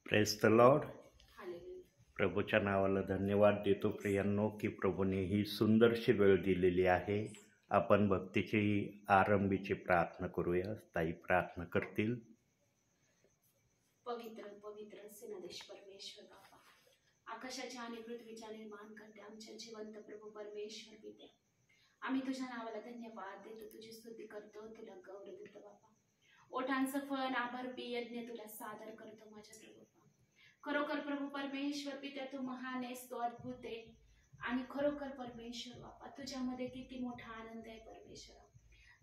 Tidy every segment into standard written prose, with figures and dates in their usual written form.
Praise the Lord. Hallelujah. प्रभूच्या नावाला धन्यवाद देतो प्रियांनो की प्रभूने ही सुंदरशी वेळ दिलेली आहे. आपण भक्तीची आरंभीची प्रार्थना करूया. ताई प्रार्थना करतील. पवित्र पवित्र सेनाधीश परमेश्वर बाबा, आकाशाच्या आणि पृथ्वीच्या निर्माण करते आमच्या जिवंत प्रभू परमेश्वर पित्या, आम्ही तुझ्या नावाला धन्यवाद देतो, तुझी स्तुती करतो, तुला गौरव देतो बाबा. ओठांचं फळ आभारपी यज्ञ तुला सादर करतो माझ्या प्रभू. खरोखर प्रभू परमेश्वर पित्या, तू महान आहेस, तू अद्भुत आहे. आणि खरोखर परमेश्वर बाबा, तुझ्यामध्ये किती मोठा आनंद आहे परमेश्वर.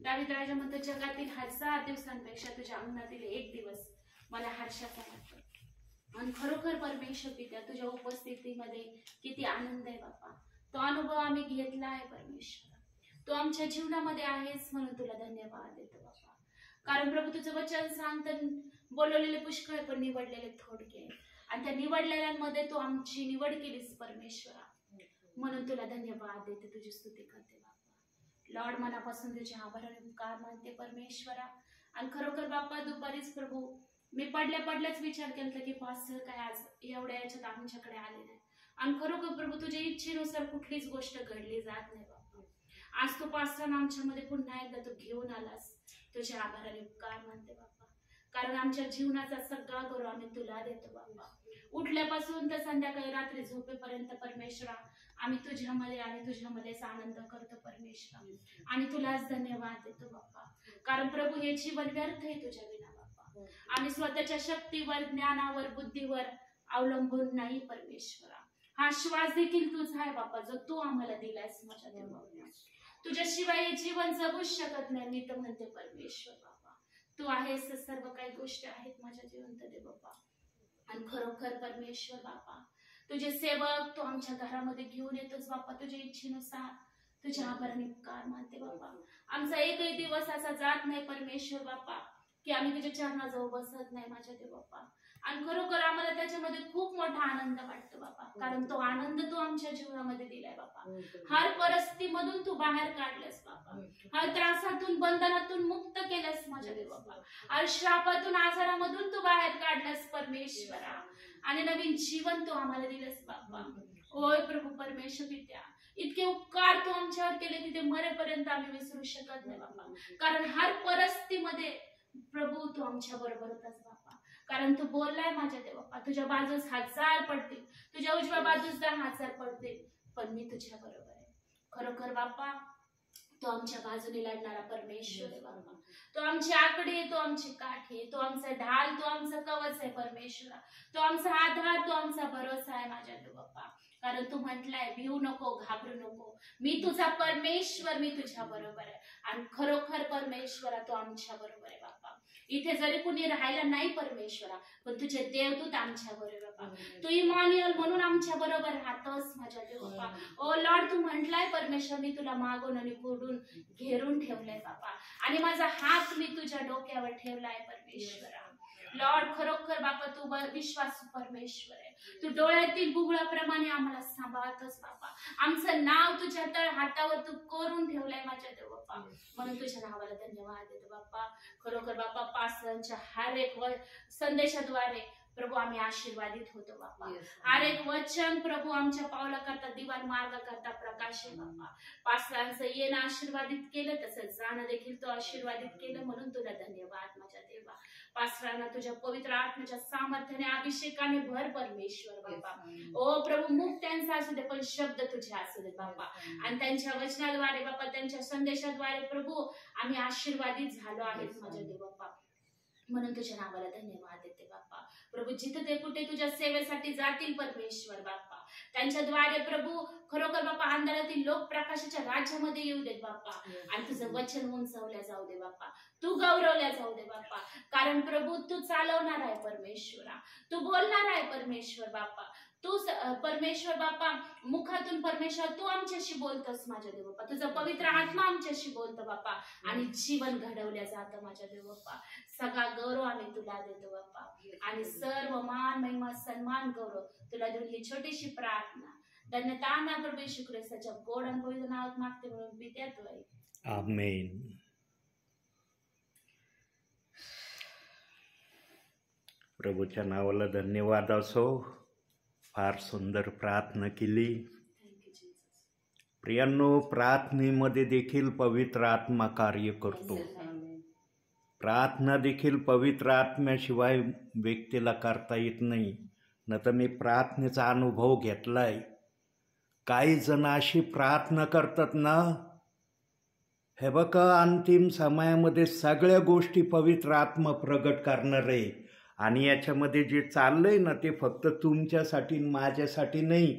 दावीद राजा म्हणतो, जगातील 1000 दिवसांपेक्षा तुझ्या अंगणातील एक दिवस मला हर्षाचा वाटतो. आणि खरोखर परमेश्वर पित्या, तुझ्या उपस्थितीमध्ये किती आनंद आहे बाबा. तो अनुभव आम्ही घेतला आहे परमेश्वर. तो आमच्या जीवनामध्ये आहेस म्हणून तुला धन्यवाद देतो बाबा. कारण प्रभू तुझं वचन सांगतं, बोलवलेले पुष्कळ पण निवडलेले थोडके, आणि त्या निवडलेल्यांमध्ये तू आमची निवड केलीस परमेश्वरा, म्हणून तुला धन्यवाद देते, तुझी स्तुती करते बाबा. लॉर्ड, मनापासून तुझे आभार आणि उपकार मानते परमेश्वरा. आणि खरोखर बाप्पा, दुपारीच प्रभू मी पडल्याच विचार केला की पास्टर काय आज एवढ्या याच्यात आमच्याकडे आले नाही. आणि खरोखर प्रभू तुझ्या इच्छेनुसार कुठलीच गोष्ट घडली जात नाही बाबा. आज तू पास्टर आमच्यामध्ये पुन्हा एकदा तू घेऊन आलास, तुझे आभार आणि उपकार मानते बाबा. कारण आमच्या जीवनाचा सगळा गौरव आम्ही तुला देतो बाबा. उठल्यापासून तर संध्याकाळी रात्री झोपेपर्यंत परमेश्वरा, आम्ही तुझ्यामध्येच आनंद करतो परमेश्वरा. आणि तुलाच धन्यवाद देतो बाबा. कारण प्रभू हे जीवन व्यर्थ आहे तुझ्या विना बाबा. आम्ही स्वतःच्या शक्तीवर, ज्ञानावर, बुद्धीवर अवलंबून नाही परमेश्वरा. हा श्वास देखील तुझा आहे बाबा, जो तू आम्हाला दिलायस माझ्या देवा. तुझ्याशिवाय हे जीवन जगूच शकत नाही. मी तर म्हणते परमेश्वर बाबा, तू आहेस, सर्व काही गोष्टी आहेत माझ्या जिवंत दे बाबा. आणि खरोखर परमेश्वर बाबा, तुझे सेवक तू आमच्या घरामध्ये घेऊन येतोस बाबा. तुझ्या इच्छेनुसार तुझ्या आभार आणि उपकार मानते बाबा. आमचा एकही दिवस असा जात नाही परमेश्वर बाबा की आम्ही तुझ्या चरणाजवळ बसत नाही माझ्या देव बाप्पा. आणि खरोखर आम्हाला त्याच्यामध्ये खूप मोठा आनंद वाटतो बाबा. कारण तो आनंद तू आमच्या जीवनामध्ये दिलाय बाबा. हर परिस्थितीमधून तू बाहेर काढलेस बाबा. हर त्रासातून, बंधनातून मुक्त केलंस माझ्या देव बाप्पा. हर श्रापातून, आजारामधून तू बाहेर काढलास परमेश्वरा. आणि नवीन जीवन तू आम्हाला दिलंस बाप्पा. होय प्रभू परमेश्वर पित्या, इतके उपकार तू आमच्यावर केले की ते मरेपर्यंत आम्ही विसरू शकत नाही बाबा. कारण हर परिस्थितीमध्ये प्रभू तू आमच्या बरोबर होतास बाबा. कारण तू बोललाय माझ्या देवा, तुझ्या बाजूस 1000 पडतील, तुझ्या उजव्या बाजूस 10,000 पडतील, पण मी तुझ्या बरोबर आहे. खरोखर बाप्पा, तो आमच्या बाजूने लढणारा परमेश्वर आहे बाबा. तो आमची आकडी आहे, तो आमची काठी आहे, तो आमचा ढाल, तो आमचा कवच आहे परमेश्वरा. तो आमचा आधार, तो आमचा भरोसा आहे माझ्या देव बाप्पा. कारण तू म्हटलाय, भिऊ नको, घाबरू नको, मी तुझा परमेश्वर, मी तुझ्या बरोबर आहे. आणि खरोखर परमेश्वरा, तो आमच्या बरोबर आहे बाबा. इथे जरी कुणी राहायला नाही परमेश्वरा, पण तुझे देवदूत आमच्या बरोबर बाबा. तू इमानुएल म्हणून आमच्या बरोबर राहतोस माझ्या देव बाबा. ओ लॉर्ड, तू म्हटलाय परमेश्वर, मी तुला मागून आणि पुढून घेरून ठेवलंय बाबा. आणि माझा हात मी तुझ्या डोक्यावर ठेवलाय परमेश्वरा. लॉर्ड, खरोखर बाबा तू विश्वासू परमेश्वर आहे. तू डोळ्यातील बुबुळाप्रमाणे आम्हाला सांभाळतोस बाबा. आमचं नाव तुझ्या हातावर तू कोरून ठेवलंय माझ्या देव बाप्पा. म्हणून तुझ्या नावाला धन्यवाद देतो बाप्पा. खरोखर बाप्पा, पास्टरांच्या हर एक संदेशाद्वारे प्रभू आम्ही आशीर्वादित होतो बाप्पा. हर एक वचन प्रभू आमच्या पावला करता, दिवाण मार्ग करता प्रकाश आहे बाप्पा. पास्टरांचं येणं आशीर्वादित केलं, तसंच जाणं देखील तो आशीर्वादित केलं, म्हणून तुला धन्यवाद माझ्या देवा. पास्टरांना तुझ्या पवित्र आत्म्याच्या सामर्थ्याने, अभिषेकाने भर परमेश्वर बाप्पा. ओ प्रभू, मुख त्यांचा असू दे, पण शब्द तुझे असू दे बाप्पा. आणि त्यांच्या वचनाद्वारे बाप्पा, त्यांच्या संदेशाद्वारे प्रभू आम्ही आशीर्वादित झालो आहेत माझ्या देव बाप्पा. म्हणून तुझ्या नावाला धन्यवाद देते बाप्पा. प्रभू, जिथे ते कुठे तुझ्या सेवेसाठी जातील परमेश्वर बाप्पा, त्यांच्याद्वारे प्रभू खरोखर बाप्पा अंधारातील लोक प्रकाशाच्या राज्यामध्ये येऊ देत बाप्पा. आणि तुझं वचन उंचावल्या जाऊ दे बाप्पा, तू गौरवल्या जाऊ दे बाप्पा. कारण प्रभू तू चालवणार आहे परमेश्वरा, तू बोलणार आहे परमेश्वर बाप्पा. तू परमेश्वर बाप्पा, मुखातून परमेश्वर तू आमच्याशी बोलतोस माझ्या देव बाप्पा. तुझा पवित्र आत्मा आमच्याशी बोलतो बाप्पा, आणि जीवन घडवल्या जातं माझ्या देव बाप्पा. सगळा गौरव आम्ही तुला देतो बाप्पा. आणि सर्व मान, महिमा, सन्मान, गौरव तुला देऊन ही छोटीशी प्रार्थना धन्यता प्रभू येशू ख्रिस्ताच्या गोड आणि पवित्र नावात मागते, म्हणून पित्याद्वारे आमेन. प्रभूच्या नावाला धन्यवाद असो. फार सुंदर प्रार्थना केली. Thank you Jesus. प्रियांनो, प्रार्थनेमध्ये देखील पवित्र आत्मा कार्य करतो. प्रार्थना देखील पवित्र आत्म्याशिवाय व्यक्तीला करता येत नाही. न तर मी प्रार्थनेचा अनुभव घेतलाय. काही जण अशी प्रार्थना करतात ना, हे बघा अंतिम समयामध्ये सगळ्या गोष्टी पवित्र आत्मा प्रगट करणार आहे. आणि याच्यामध्ये जे चाललंय ना ते फक्त तुमच्यासाठी माझ्यासाठी नाही,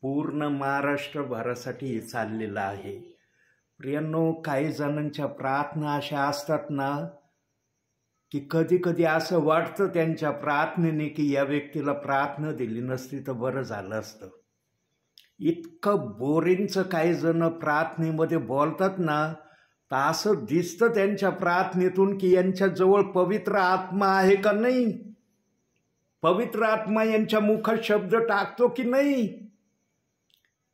पूर्ण महाराष्ट्रभरासाठी हे चाललेलं आहे. प्रियांनो, काही जणांच्या प्रार्थना अशा असतात ना की कधी कधी असं वाटतं त्यांच्या प्रार्थनेने की या व्यक्तीला प्रार्थना दिली नसती तर बरं झालं असतं. इतकं बोरिंगचं काही जण प्रार्थनेमध्ये बोलतात ना, तर असं दिसतं त्यांच्या प्रार्थनेतून की यांच्याजवळ पवित्र आत्मा आहे का नाही, पवित्र आत्मा यांच्या मुखात शब्द टाकतो की नाही.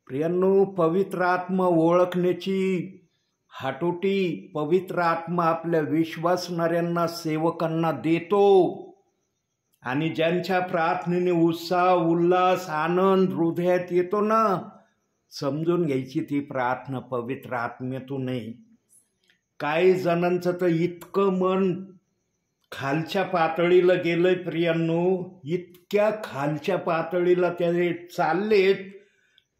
प्रियांनो, पवित्र आत्मा ओळखण्याची हाटोटी पवित्र आत्मा आपल्या विश्वासणाऱ्यांना, सेवकांना देतो. आणि ज्यांच्या प्रार्थनेने उत्साह, उल्हास, आनंद हृदयात येतो ना, समजून घ्यायची ती प्रार्थना पवित्र आत्म्यातून आहे. काही जणांचं तर इतकं मन खालच्या पातळीला गेलंय प्रियांनो, इतक्या खालच्या पातळीला ते चाललेत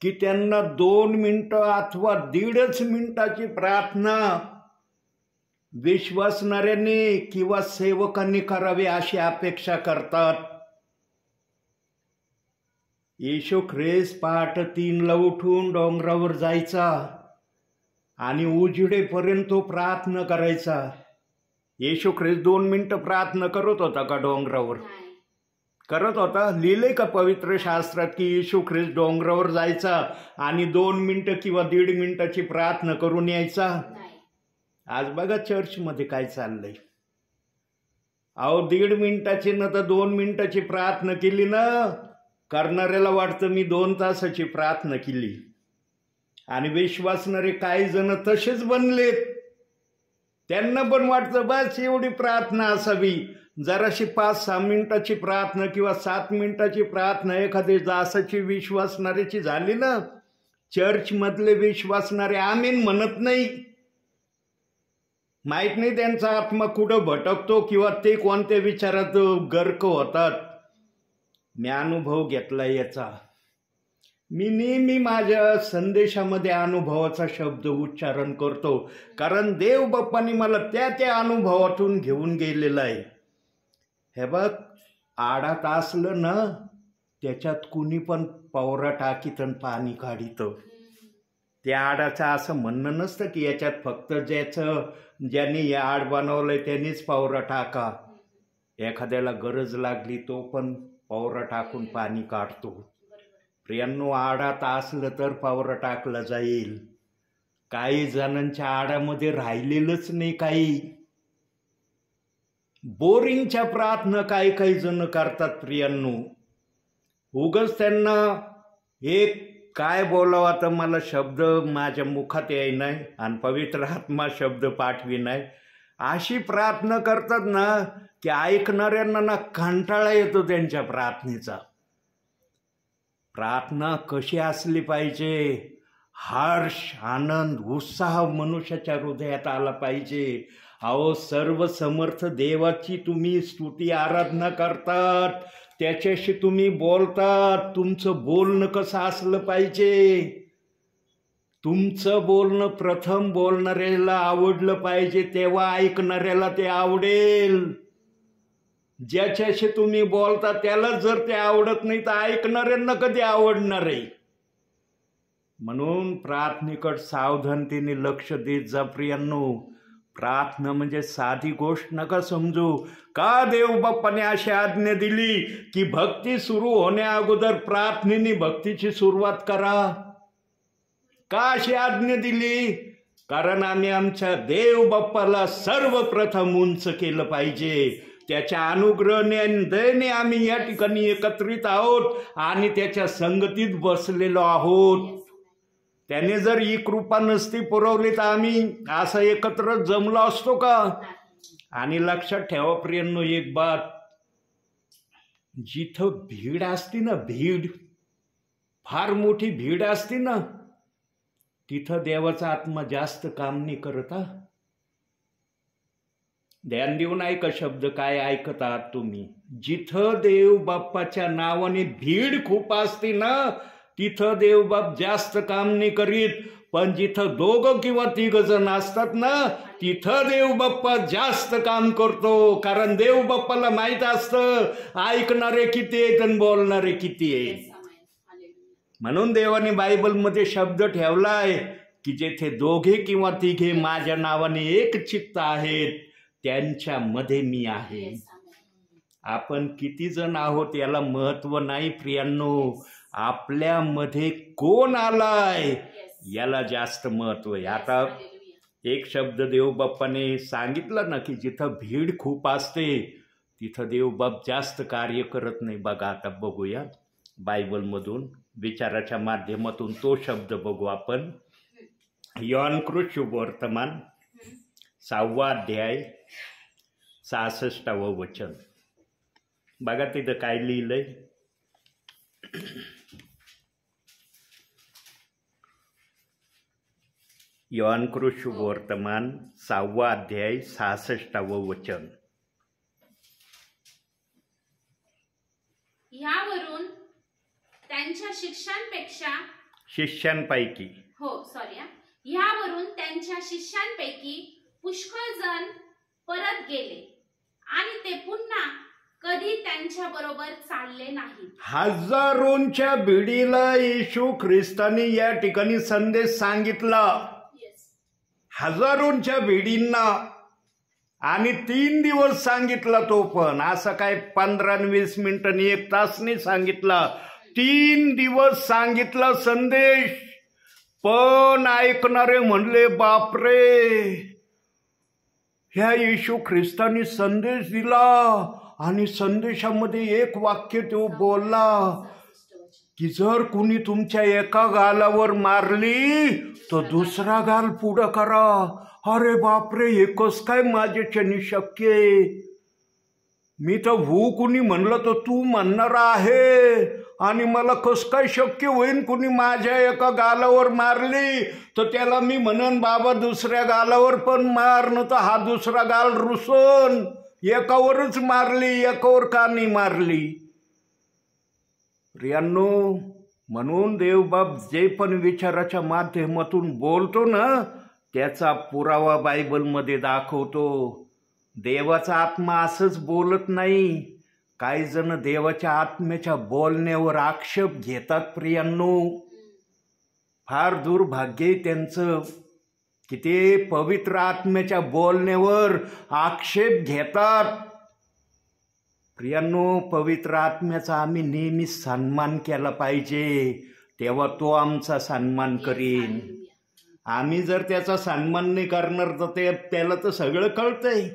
की त्यांना 2 मिनिटं अथवा 1.5 मिनिटाची प्रार्थना विश्वासणाऱ्यांनी किंवा सेवकांनी करावी अशी अपेक्षा करतात. येशू ख्रिस्त पहाटे 3ला उठून डोंगरावर जायचा आणि उजिडेपर्यंत प्रार्थना करायचा. येशू ख्रिस्त 2 मिनिटं प्रार्थना करत होता का डोंगरावर? करत होता? लिहिलंय का पवित्र शास्त्रात की येशू ख्रिस्त डोंगरावर जायचा आणि 2 मिनिटं किंवा 1.5 मिनिटाची प्रार्थना करून यायचा? आज बघा चर्चमध्ये काय चाललंय. अहो 1.5 मिनिटाची न तर 2 मिनिटाची प्रार्थना केली ना, करणाऱ्याला वाटतं मी 2 तासाची प्रार्थना केली. आणि विश्वासणारे काही जण तसेच बनलेत. त्यांना पण वाटतं बस एवढी प्रार्थना असावी. जराशी 5-6 मिनिटाची प्रार्थना किंवा 7 मिनिटाची प्रार्थना एखादी तासाची विश्वासणाऱ्याची झाली ना, चर्चमधले विश्वासणारे आमीन म्हणत नाही. माहीत नाही त्यांचा आत्मा कुठं भटकतो किंवा ते कोणत्या विचारात गर्क होतात. मी अनुभव घेतला याचा. मी नेहमी माझ्या संदेशामध्ये अनुभवाचा शब्द उच्चारण करतो, कारण देव बाप्पाने मला त्या अनुभवातून घेऊन गेलेला आहे. हे बघ, आडात असलं ना त्याच्यात कुणी पण पवरा टाकीत आणि पाणी काढितं. त्या आडाचं असं म्हणणं नसतं की याच्यात फक्त ज्याने या आड बनवलंय त्यांनीच पवरा टाका. एखाद्याला गरज लागली तो पण पवरा टाकून पाणी काढतो. प्रियांनो, आडात असलं तर पवरा टाकला जाईल. काही जणांच्या आडामध्ये राहिलेलंच नाही. काही बोरिंगच्या प्रार्थना काही जण करतात प्रियांनो. उगाच त्यांना एक काय बोलावं आता मला शब्द माझ्या मुखात येई नाही आणि पवित्र आत्मा शब्द पाठवी नाही, अशी प्रार्थना करतात ना की ऐकणाऱ्यांना ना कंटाळा येतो त्यांच्या प्रार्थनेचा. प्रार्थना कशी असली पाहिजे? हर्ष, आनंद, उत्साह मनुष्याच्या हृदयात आला पाहिजे. अहो, सर्व समर्थ देवाची तुम्ही स्तुती आराधना करतात, त्याच्याशी तुम्ही बोलतात. तुमचं बोलणं कसं असलं पाहिजे? तुमचं बोलणं प्रथम बोलणाऱ्याला आवडलं पाहिजे, तेव्हा ऐकणाऱ्याला ते आवडेल. ज्याच्याशी तुम्ही बोलता त्याला जर ते आवडत नाही तर ऐकणाऱ्यांना कधी आवडणार आहे? म्हणून प्रार्थनेकडे सावधानतेने लक्ष देत जा प्रियांनो. प्रार्थना म्हणजे साधी गोष्ट नका समजू. का देव बाप्पाने अशी आज्ञा दिली की भक्ती सुरू होण्या अगोदर प्रार्थनेने भक्तीची सुरुवात करा? का अशी आज्ञा दिली? कारण आम्ही आमच्या देव बाप्पाला सर्वप्रथम उंच केलं पाहिजे. त्याच्या अनुग्रहाने आणि दयेने आम्ही या ठिकाणी एकत्रित आहोत आणि त्याच्या संगतीत बसलेलो आहोत. त्याने जर ही कृपा नसती पुरवली तर आम्ही असं एकत्र जमलो असतो का? आणि लक्षात ठेवा प्रियांनो एक बात, जिथं भीड असते ना, भीड, फार मोठी भीड असते ना, तिथं देवाचा आत्मा जास्त काम नाही करत. हा, ध्यान देऊन ऐका शब्द काय ऐकत आहात तुम्ही. जिथं देव बाप्पाच्या नावाने भीड खूप असते ना, तिथं देव बाप जास्त काम नाही करीत. पण जिथं 2 किंवा 3 जण असतात ना, तिथं देव बाप्पा जास्त काम करतो. कारण देव बाप्पाला माहित असतं ऐकणारे किती आहेत आणि बोलणारे किती आहेत. म्हणून देवाने बायबलमध्ये शब्द ठेवलाय की जेथे 2 किंवा 3 माझ्या नावाने एक चित्त आहेत, त्यांच्यामध्ये मी आहे. आपण किती जण आहोत याला महत्व नाही प्रियांनो, आपल्यामध्ये कोण आलाय याला जास्त महत्व आहे. आता एक शब्द देव बाप्पाने सांगितला ना की जिथं भीड खूप असते तिथं देव बाप जास्त कार्य करत नाही. बघा, आता बघूया बायबलमधून विचाराच्या माध्यमातून तो शब्द बघू आपण. योहानकृत शुभवर्तमान 6वा अध्याय 66वे वचन. बघा तिथं काय लिहिलंय. योहानकृत शुभवर्तमान 6वा अध्याय 66वे वचन. यावरून त्यांच्या शिष्यांपैकी यावरून त्यांच्या शिष्यांपैकी पुष्कळ जण परत गेले आणि ते पुन्हा कधी त्यांच्या बरोबर चालले नाही. हजारोंच्या भिडीला येशू ख्रिस्ताने या ठिकाणी संदेश सांगितला. हजारोंच्या भिडींना, आणि 3 दिवस सांगितला. तो पण असं काय 15-20 मिनिटं 1 तास नाही सांगितला. 3 दिवस सांगितला संदेश. पण ऐकणारे म्हणले बापरे, ह्या येशू ख्रिस्ताने संदेश दिला आणि संदेशामध्ये एक वाक्य तो बोलला की जर कुणी तुमच्या एका गालावर मारली तर दुसरा गाल पुढं करा. अरे बापरे, हे कस काय माझ्याच्याने शक्य आहे? मी तर हो कुणी म्हणलं तर तू म्हणणार आहे, आणि मला कस काय शक्य होईन? कुणी माझ्या एका गालावर मारली तर त्याला मी म्हणन बाबा दुसऱ्या गालावर पण मार, न तर हा दुसरा गाल रुसून. एकावरच मारली, एकावर का नाही मारली? प्रियांनो, म्हणून देवबाप जे पण विचाराच्या माध्यमातून बोलतो ना, त्याचा पुरावा बायबलमध्ये दाखवतो. देवाचा आत्मा असंच बोलत नाही. काही जण देवाच्या आत्म्याच्या बोलण्यावर आक्षेप घेतात. प्रियांनो, फार दुर्भाग्य त्यांचं की ते पवित्र आत्म्याच्या बोलण्यावर आक्षेप घेतात. प्रियांनो, पवित्र आत्म्याचा आम्ही नेहमी सन्मान केला पाहिजे, तेव्हा तो आमचा सन्मान करीन. आम्ही जर त्याचा सन्मान नाही करणार तर त्याला तर सगळं कळतंय.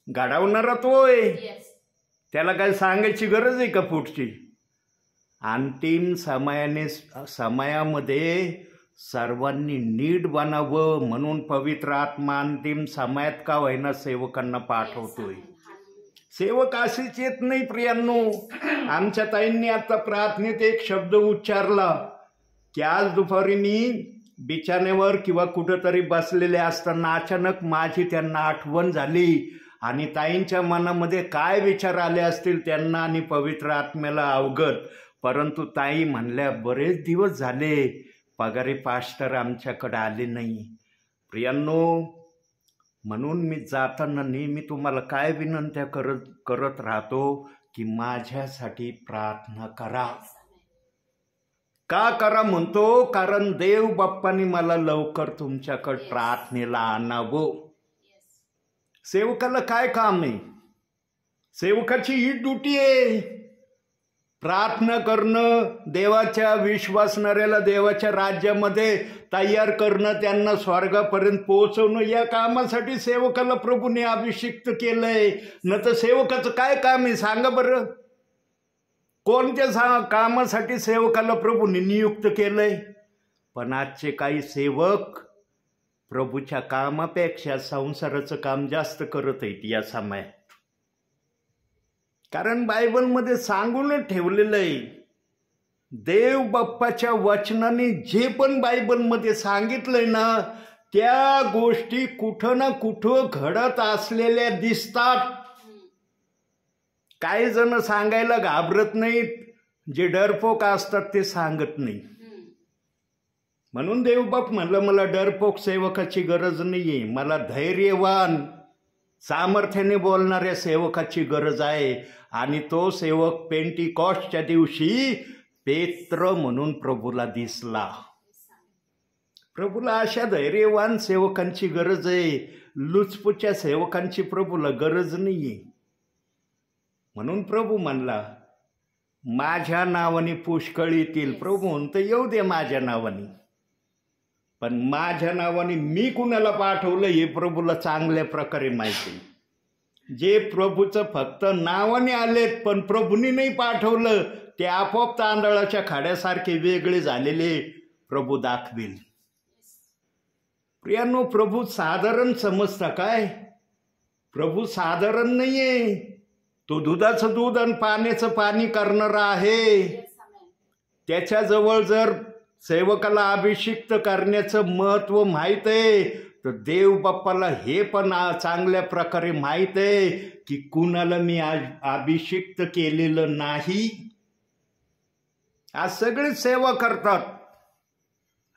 घडवणारा तोय, त्याला काय सांगायची गरज आहे का पुढची? अंतिम समयामध्ये सर्वांनी नीट बनावं म्हणून पवित्र आत्मा अंतिम समयात का होईना सेवकांना पाठवतोय. सेवक असेच येत नाही प्रियांनो. आमच्या ताईंनी आता प्रार्थनेत एक शब्द उच्चारला की आज दुपारी मी बिछाण्यावर किंवा कुठंतरी बसलेले असताना अचानक माझी त्यांना आठवण झाली, आणि ताईंच्या मनामध्ये काय विचार आले असतील त्यांना आणि पवित्र आत्म्याला अवगत. परंतु ताई म्हणल्या बरेच दिवस झाले पगारी पास्टर आमच्याकडे आले नाही. प्रियांनो, म्हणून मी जाताना नेहमी तुम्हाला काय विनंत्या करत राहतो की माझ्यासाठी प्रार्थना करा. का करा म्हणतो? कारण देव बाप्पाने मला लवकर तुमच्याकडे प्रार्थनेला आणावं. सेवकाला काय काम आहे? सेवकाची ही ड्युटी आहे, प्रार्थना करणं, देवाच्या विश्वासणाऱ्याला देवाच्या राज्यामध्ये तयार करणं, त्यांना स्वर्गापर्यंत पोहोचवणं. या कामासाठी सेवकाला प्रभूने अभिषिक्त केलंय. न तर सेवकाचं काय काम आहे सांगा बरं? कोणत्या कामासाठी सेवकाला प्रभूने नियुक्त केलंय? पण आजचे काही सेवक प्रभूच्या कामापेक्षा संसाराचं काम जास्त करत आहेत या समयात. कारण बायबलमध्ये सांगूनच ठेवलेलं आहे, देव बाप्पाच्या वचनाने जे पण बायबलमध्ये सांगितलंय ना, त्या गोष्टी कुठं ना कुठं घडत असलेल्या दिसतात. काही जण सांगायला घाबरत नाहीत, जे डरपोक असतात ते सांगत नाही. म्हणून देवबाप म्हणलं, मला डरपोक सेवकाची गरज नाहीये, मला धैर्यवान सामर्थ्याने बोलणाऱ्या सेवकाची गरज आहे. आणि तो सेवक पेंटिकॉस्टच्या दिवशी पेत्र म्हणून प्रभूला दिसला. प्रभूला अशा धैर्यवान सेवकांची गरज आहे, लुचपुच्या सेवकांची प्रभूला गरज नाहीये. म्हणून प्रभू म्हणला, माझ्या नावाने पुष्कळ येतील. प्रभू म्हणतो, येऊ दे माझ्या नावाने, पण माझ्या नावाने मी कुणाला पाठवलं हे प्रभूला चांगल्या प्रकारे माहिती. जे प्रभूचं फक्त नावाने आलेत पण प्रभूंनी नाही पाठवलं, ते आपोआप तांदळाच्या खाड्यासारखे वेगळे झालेले प्रभू दाखवेल. प्रियांनो, प्रभू साधारण समजता काय? प्रभू साधारण नाहीये. तो दुधाचं दूध आणि पाण्याचं पाणी करणारा आहे. त्याच्याजवळ जर सेवकाला अभिषिक्त करण्याचं महत्त्व माहीत आहे, तर देव बाप्पाला हे पण चांगल्या प्रकारे माहीत आहे की कुणाला मी अभिषिक्त केलेलं नाही. आज सगळी सेवा करतात.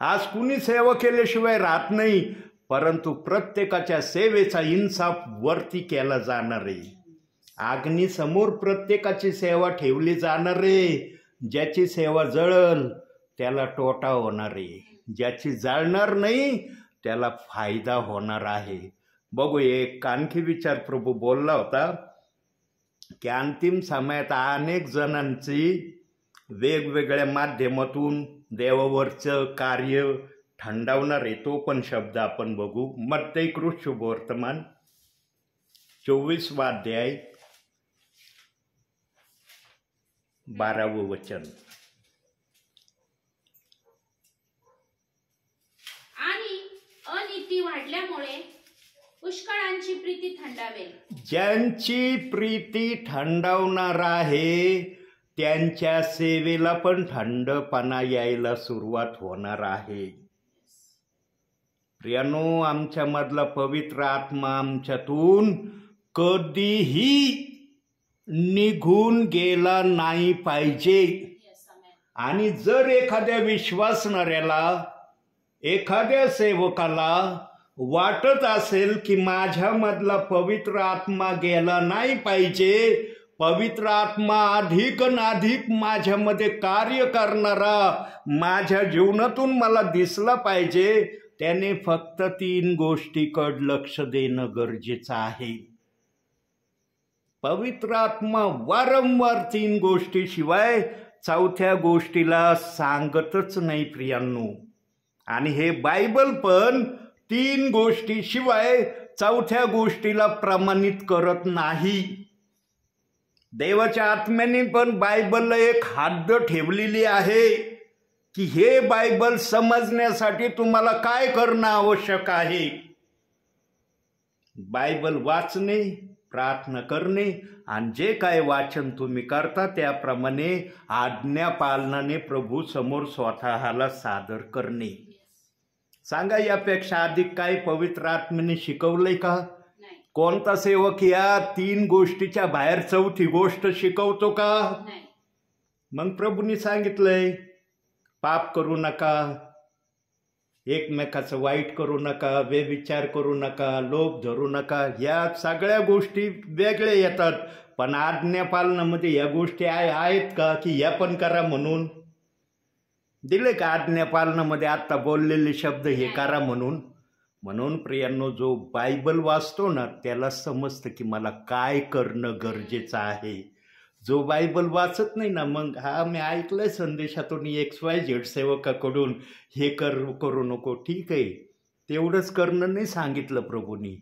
आज कुणी सेवा केल्याशिवाय राहत नाही, परंतु प्रत्येकाच्या सेवेचा इन्साफ वरती केला जाणार आहे. अग्नीसमोर प्रत्येकाची सेवा ठेवली जाणार आहे. ज्याची सेवा जळल त्याला तोटा होणार आहे, ज्याची जळणार नाही त्याला फायदा होणार आहे. बघू, एक आणखी विचार प्रभू बोलला होता की अंतिम समयात अनेक जणांची वेगवेगळ्या माध्यमातून देवावरचं कार्य थंडावणार आहे. तो पण शब्द आपण बघू. मत्तई शुभवर्तमान 24वा अध्याय 12वं वचन. आणि अनीती वाढल्यामुळे पुष्कळांची प्रीती थंडावेल. ज्यांची प्रीती थंडावणार आहे त्यांच्या सेवेला पण थंडपणा यायला सुरुवात होणार आहे. प्रियानो, आमच्यामधला पवित्र आत्मा आमच्यातून कधीही निघून गेला नाही पाहिजे. आणि जर एखाद्या विश्वासणाऱ्याला, एखाद्या सेवकाला वाटत असेल की माझ्यामधला पवित्र आत्मा गेला नाही पाहिजे, पवित्र आत्मा अधिक माझ्यामध्ये कार्य करणारा माझ्या जीवनातून मला दिसला पाहिजे, त्याने फक्त 3 गोष्टीकडे लक्ष देणं गरजेचं आहे. पवित्र आत्मा वारंवार 3 गोष्टीशिवाय 4थ्या गोष्टीला सांगतच नाही प्रियांनो. आणि हे बायबल पण 3 गोष्टीशिवाय 4थ्या गोष्टीला प्रमाणित करत नाही. देवाच्या आत्म्याने पण बायबलला एक हद्द ठेवलेली आहे की हे बायबल समजण्यासाठी तुम्हाला काय करणं आवश्यक आहे. बायबल वाचणे, प्रार्थना करणे आणि जे काय वाचन तुम्ही करता त्याप्रमाणे आज्ञा पालनाने प्रभू समोर स्वतःला सादर करणे. सांगा, यापेक्षा अधिक काय पवित्र आत्म्याने शिकवलंय का? कोणता सेवक या 3 गोष्टीच्या बाहेर 4थी गोष्ट शिकवतो का? मग प्रभूंनी सांगितलंय, पाप करू नका, एकमेकाचं वाईट करू नका, व्यभिचार करू नका, लोभ धरू नका. या सगळ्या गोष्टी वेगळ्या येतात, पण आज्ञापालनामध्ये या गोष्टी आहेत का की या पण करा म्हणून दिले का? आज्ञापालनामध्ये आता बोललेले शब्द हे करा म्हणून. म्हणून प्रियांनो, जो बायबल वाचतो ना त्याला समजतं की मला काय करणं गरजेचं आहे. जो बायबल वाचत नाही ना, मग मी ऐकलंय संदेशातून XYZ सेवकाकडून हे करू नको, ठीक आहे, तेवढंच करणं नाही सांगितलं प्रभूंनी.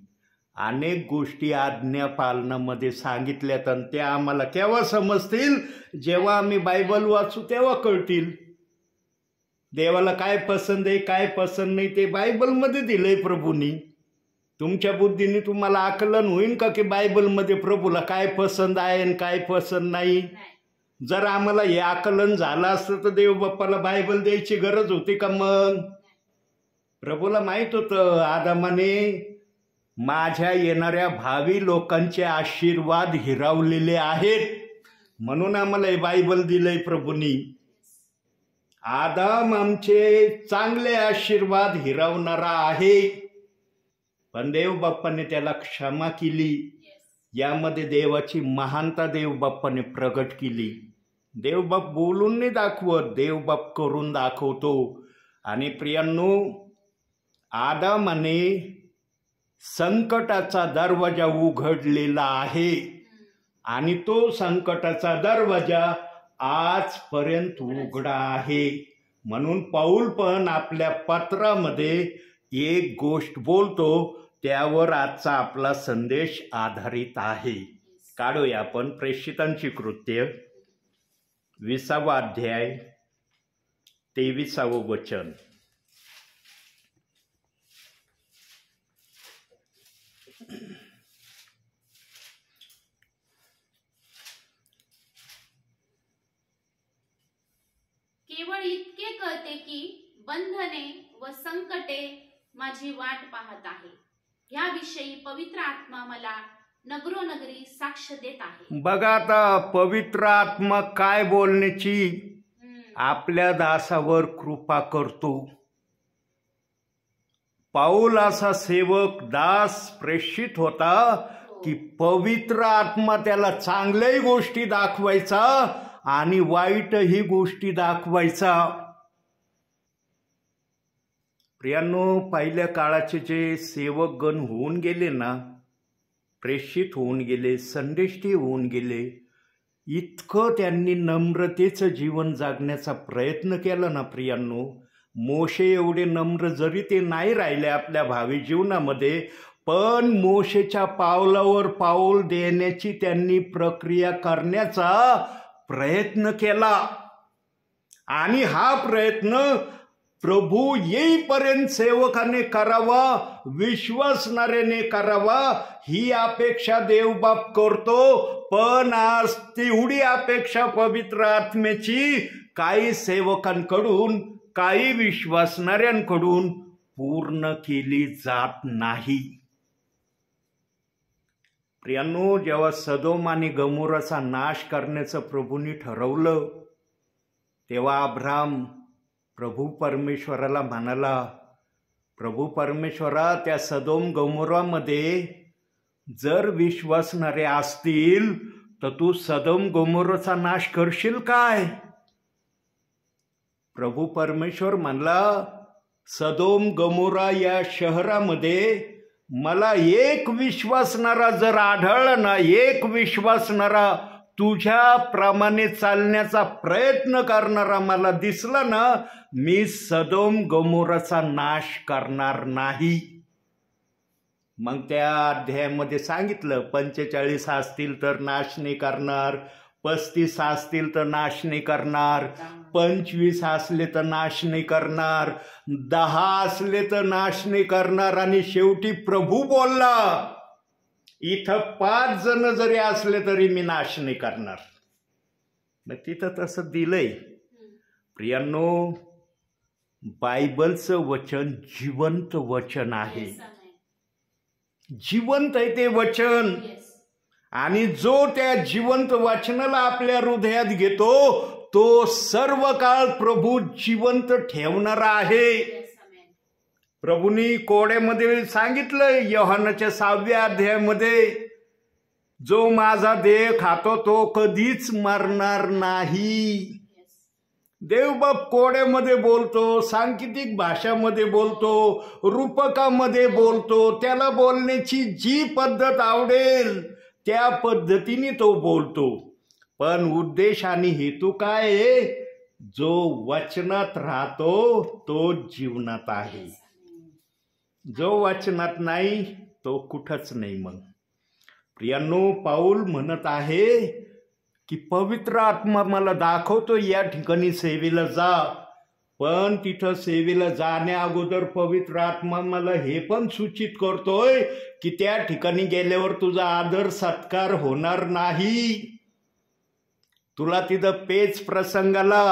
अनेक गोष्टी आज्ञा पालनामध्ये सांगितल्यात आणि त्या आम्हाला केव्हा समजतील? जेव्हा आम्ही बायबल वाचू तेव्हा कळतील. देवाला काय पसंत आहे, काय पसंत नाही ते बायबलमध्ये दिलंय प्रभूंनी. तुमच्या बुद्धीने तुम्हाला आकलन होईल का की बायबलमध्ये प्रभूला काय पसंत आहे आणि काय पसंत नाही? जर आम्हाला हे आकलन झालं असतं तर देव बाप्पाला बायबल द्यायची गरज होती का? मग प्रभूला माहित होतं आदामाने माझ्या येणाऱ्या भावी लोकांचे आशीर्वाद हिरावलेले आहेत, म्हणून आम्हाला हे बायबल दिलंय प्रभूंनी. आदाम आमचे चांगले आशीर्वाद हिरावणारा आहे, पण देव बाप्पाने त्याला क्षमा केली. यामध्ये देवाची महानता देव बाप्पाने प्रगट केली. देवबाप बोलून नाही दाखवत, देवबाप करून दाखवतो. आणि प्रियांनो, आदामाने संकटाचा दरवाजा उघडलेला आहे आणि तो संकटाचा दरवाजा आजपर्यंत उघडा आहे. म्हणून पौल पण आपल्या पत्रामध्ये एक गोष्ट बोलतो, त्यावर आजचा आपला संदेश आधारित आहे. काढूया आपण प्रेषितांची कृत्य 20वा अध्याय 23वे वचन. केवळ इतके कळते की बंधने व संकटे माझी वाट पाहत आहे. याविषयी पवित्र आत्मा मला नगरोनगरी साक्ष देत आहे. बघा आता पवित्र आत्मा काय बोलण्याची आपल्या दासावर कृपा करतो. पौल असा सेवक दास प्रेषित होता की पवित्र आत्मा त्याला चांगल्याही गोष्टी दाखवायचा आणि वाईटही गोष्टी दाखवायचा. प्रियांनो, पहिल्या काळाचे जे सेवकगण होऊन गेले ना, प्रेषित होऊन गेले, संदेष्टी होऊन गेले, इतकं त्यांनी नम्रतेचं जीवन जगण्याचा प्रयत्न केला ना प्रियांनो. मोशे एवढे नम्र जरी ते नाही राहिले आपल्या भावी जीवनामध्ये, पण मोशेच्या पावलावर पाऊल देण्याची त्यांनी प्रक्रिया करण्याचा प्रयत्न केला. आणि हा प्रयत्न प्रभू येईपर्यंत सेवकाने करावा, विश्वासणाऱ्याने करावा, ही अपेक्षा देवबाप करतो. पण आज तेवढी अपेक्षा पवित्र आत्म्याची काही सेवकांकडून, काही विश्वासणाऱ्यांकडून पूर्ण केली जात नाही. प्रियांनो, जेव्हा सदोम आणि गमोराचा नाश करण्याचं प्रभूंनी ठरवलं, तेव्हा अब्राम प्रभू परमेश्वराला म्हणाला, प्रभू परमेश्वरा, त्या सदोम गमोरामध्ये जर विश्वासणारे असतील तर तू सदोम गमोराचा नाश करशील काय? प्रभू परमेश्वर म्हणला, सदोम गमोरा या शहरामध्ये मला एक विश्वासणारा जर आढळला ना, एक विश्वासणारा तुझ्याप्रमाणे चालण्याचा प्रयत्न करणारा मला दिसला ना, मी सदोम गमोराचा नाश करणार नाही. मग त्या अध्यायामध्ये सांगितलं, 45 असतील तर नाश नाही करणार, 35 असतील तर नाश नाही करणार, 25 असले तर नाश नाही करणार, 10 असले तर नाश नाही करणार. आणि शेवटी प्रभू बोलला, इथं 5 जण जरी असले तरी मी नाश नाही करणार. मग तिथं तसं दिलंय. प्रियांनो, बायबलचं वचन जिवंत वचन आहे, जिवंत आहे ते वचन. आणि जो त्या जिवंत वचनाला आपल्या हृदयात घेतो तो सर्व काळ प्रभू जिवंत ठेवणारा आहे. प्रभूंनी कोड्यामध्ये सांगितलं योहानाच्या 6व्या अध्यायामध्ये, जो माझा देह खातो तो कधीच मरणार नाही. देवबाप कोड्यामध्ये बोलतो, सांकेतिक भाषामध्ये बोलतो, रूपकामध्ये बोलतो. त्याला बोलण्याची जी पद्धत आवडेल त्या पद्धतीने तो बोलतो. पण उद्देश आणि हेतू काय आहे? जो वचनात राहतो तो जीवनात आहे, जो वचनात नाही तो कुठंच नाही. मग प्रियांनो, पौल म्हणत आहे की पवित्र आत्मा मला दाखवतो या ठिकाणी सेवेला जा, पण तिथं सेवेला जाण्या अगोदर पवित्र आत्मा मला हे पण सूचित करतोय की त्या ठिकाणी गेल्यावर तुझा आदर सत्कार होणार नाही. तुला तिथं पेच प्रसंगाला,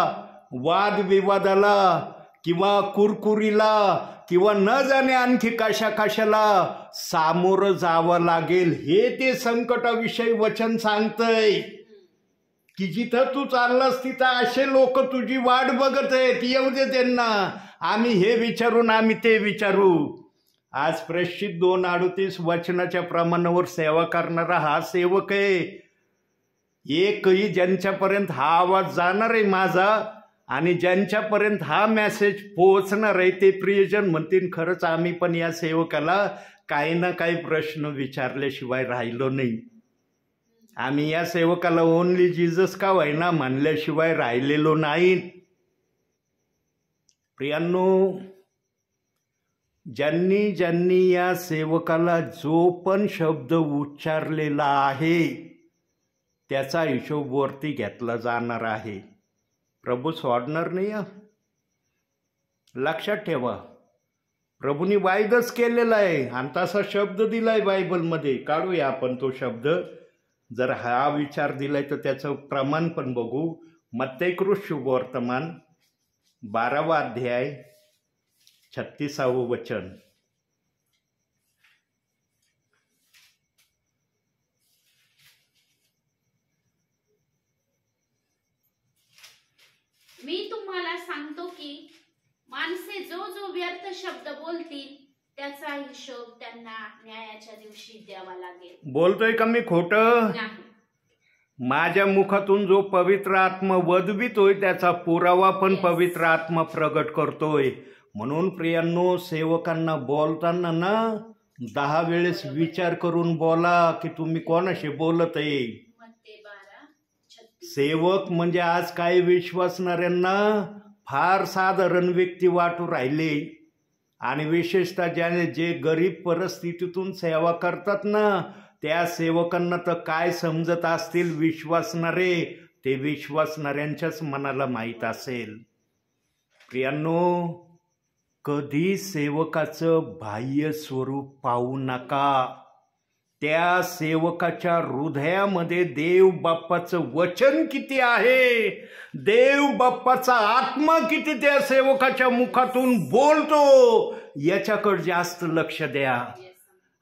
वादविवादाला किंवा कुरकुरीला किंवा न जाणे आणखी कशाला सामोरं जावं लागेल. हे ते संकटाविषयी वचन सांगतंय की जिथं तू चाललास तिथं असे लोक तुझी वाट बघत आहेत. येऊ दे त्यांना, आम्ही हे विचारून आम्ही ते विचारू. आज प्रेषित 2:38 वचनाच्या प्रमाणावर सेवा करणारा हा सेवक आहे. एकही ज्यांच्यापर्यंत हा आवाज जाणार आहे माझा आणि ज्यांच्यापर्यंत हा मेसेज पोहोचणार आहे ते प्रियजन म्हणतील खरंच आम्ही पण या सेवकाला काही ना काही प्रश्न विचारल्याशिवाय राहिलो नाही. आम्ही या सेवकाला ओनली जीजस का होईना म्हणल्याशिवाय राहिलेलो नाही. प्रियांनो, ज्यांनी ज्यांनी या सेवकाला जो पण शब्द उच्चारलेला आहे त्याचा हिशोब वरती घेतला जाणार आहे. प्रभू सोडणार नाही. लक्षात ठेवा, प्रभूंनी वायदाच केलेला आहे आणि तसा शब्द दिलाय बायबलमध्ये. काढूया आपण तो शब्द. जर हा विचार दिलाय तर त्याचं प्रमाण पण बघू. मत्तेकृत शुभवर्तमान 12वा अध्याय 36वे वचन. मी तुम्हाला सांगतो की माणसे जो व्यर्थ शब्द बोलतील त्याचा हिशोब त्यांना न्यायाच्या दिवशी द्यावा लागेल. बोलतोय का मी खोटं? माझ्या मुखातून जो पवित्र आत्मा वदवितोय त्याचा पुरावा पण पवित्र आत्मा प्रगट करतोय. म्हणून प्रियांनो, सेवकांना बोलताना ना 10 वेळेस विचार करून बोला की तुम्ही कोणाशी बोलत आहे. सेवक म्हणजे आज काही विश्वासणाऱ्यांना फार साधारण व्यक्ती वाटू राहिले आणि विशेषतः ज्याने जे गरीब परिस्थितीतून सेवा करतात ना त्या सेवकांना तर काय समजत असतील विश्वासणारे, ते विश्वासणाऱ्यांच्याच मनाला माहीत असेल. प्रियांनो, कधी सेवकाचं बाह्य स्वरूप पाहू नका. त्या सेवकाच्या हृदयामध्ये देव बाप्पाचं वचन किती आहे, देव बाप्पाचा आत्मा किती त्या सेवकाच्या मुखातून बोलतो याच्याकडे जास्त लक्ष द्या.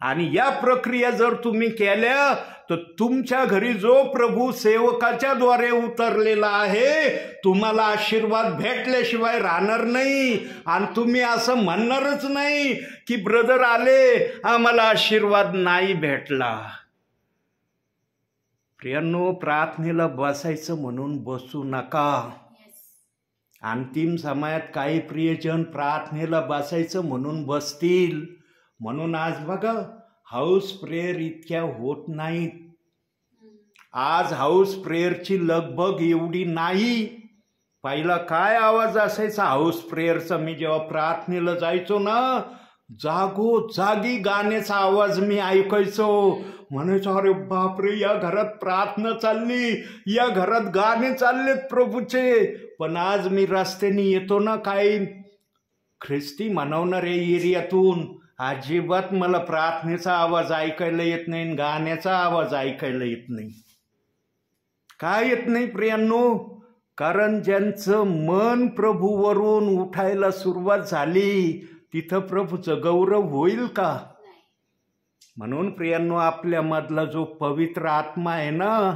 आणि या प्रक्रिया जर तुम्ही केल्या तर तुमच्या घरी जो प्रभू सेवकाच्या द्वारे उतरलेला आहे तुम्हाला आशीर्वाद भेटल्याशिवाय राहणार नाही. आणि तुम्ही असं म्हणणारच नाही की ब्रदर आले आम्हाला आशीर्वाद नाही भेटला. प्रियांनो, प्रार्थनेला बसायचं म्हणून बसू नका. अंतिम समयात काही प्रियजन प्रार्थनेला बसायचं म्हणून बसतील. म्हणून आज बघा हाऊस प्रेयर इतक्या होत नाहीत. आज हाऊस प्रेयरची लगबग एवढी नाही. पहिला काय आवाज असायचा हाऊस प्रेयरचा. मी जेव्हा प्रार्थनेला जायचो ना जागोजागी गाण्याचा आवाज मी ऐकायचो. म्हणायचो अरे बापरे, या घरात प्रार्थना चालली, या घरात गाणे चाललेत प्रभूचे. पण आज मी रस्त्याने येतो ना काही ख्रिस्ती म्हणवणाऱ्या एरियातून, अजिबात मला प्रार्थनेचा आवाज ऐकायला येत नाही, गाण्याचा आवाज ऐकायला येत नाही. काय येत नाही प्रियांनो? कारण ज्यांचं मन प्रभूवरून उठायला सुरुवात झाली तिथं प्रभूचं गौरव होईल का? म्हणून प्रियांनो, आपल्या मधला जो पवित्र आत्मा आहे ना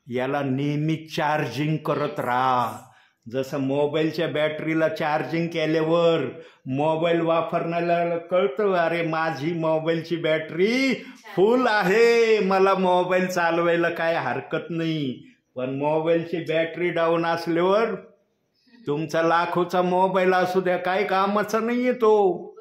याला नेहमी चार्जिंग करत राहा. जसं मोबाईलच्या बॅटरीला चार्जिंग केल्यावर मोबाईल वापरण्याला कळतं अरे माझी मोबाईलची बॅटरी फुल आहे, मला मोबाईल चालवायला काय हरकत नाही. पण मोबाईलची बॅटरी डाऊन असल्यावर तुमचा लाखोचा मोबाईल असू द्या काय कामाचा नाही येतो.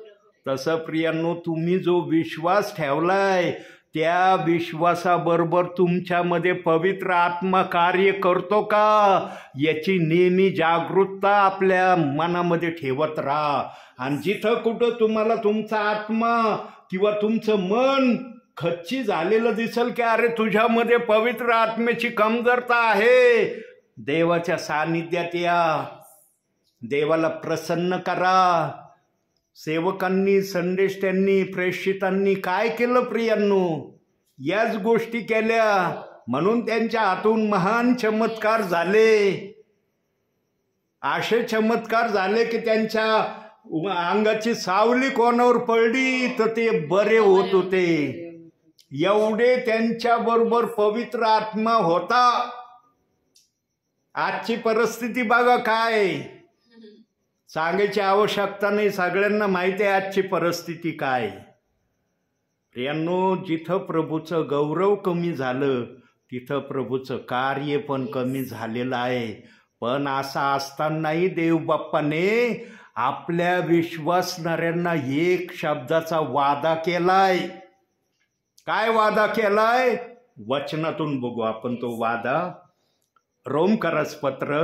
तसं प्रियांनो, तुम्ही जो विश्वास ठेवलाय त्या विश्वासाबरोबर तुमच्यामध्ये पवित्र आत्मा कार्य करतो का याची नेहमी जागरूकता आपल्या मनामध्ये ठेवत राहा. आणि जिथं कुठं तुम्हाला तुमचा आत्मा किंवा तुमचं मन खच्ची झालेलं दिसेल की अरे तुझ्यामध्ये पवित्र आत्म्याची कमतरता आहे, देवाच्या सानिध्यात या. देवाला प्रसन्न करा. सेवकांनी, संदेष्टांनी, प्रेषितांनी काय केलं प्रियांनो? याच गोष्टी केल्या, म्हणून त्यांच्या हातून महान चमत्कार झाले. असे चमत्कार झाले की त्यांच्या अंगाची सावली कोणावर पडली तर ते बरे होत होते. एवढे त्यांच्या बरोबर पवित्र आत्मा होता. आजची परिस्थिती बघा काय, सांगायची आवश्यकता नाही, सगळ्यांना माहिती आहे आजची परिस्थिती काय. प्रियांनो, जिथं प्रभूचं गौरव कमी झालं तिथं प्रभूचं कार्य पण कमी झालेलं आहे. पण असं असतानाही देवबाप्पाने आपल्या विश्वासणाऱ्यांना एक शब्दाचा वादा केलाय. काय वादा केलाय? वचनातून बघू आपण तो वादा. रोमकरास पत्र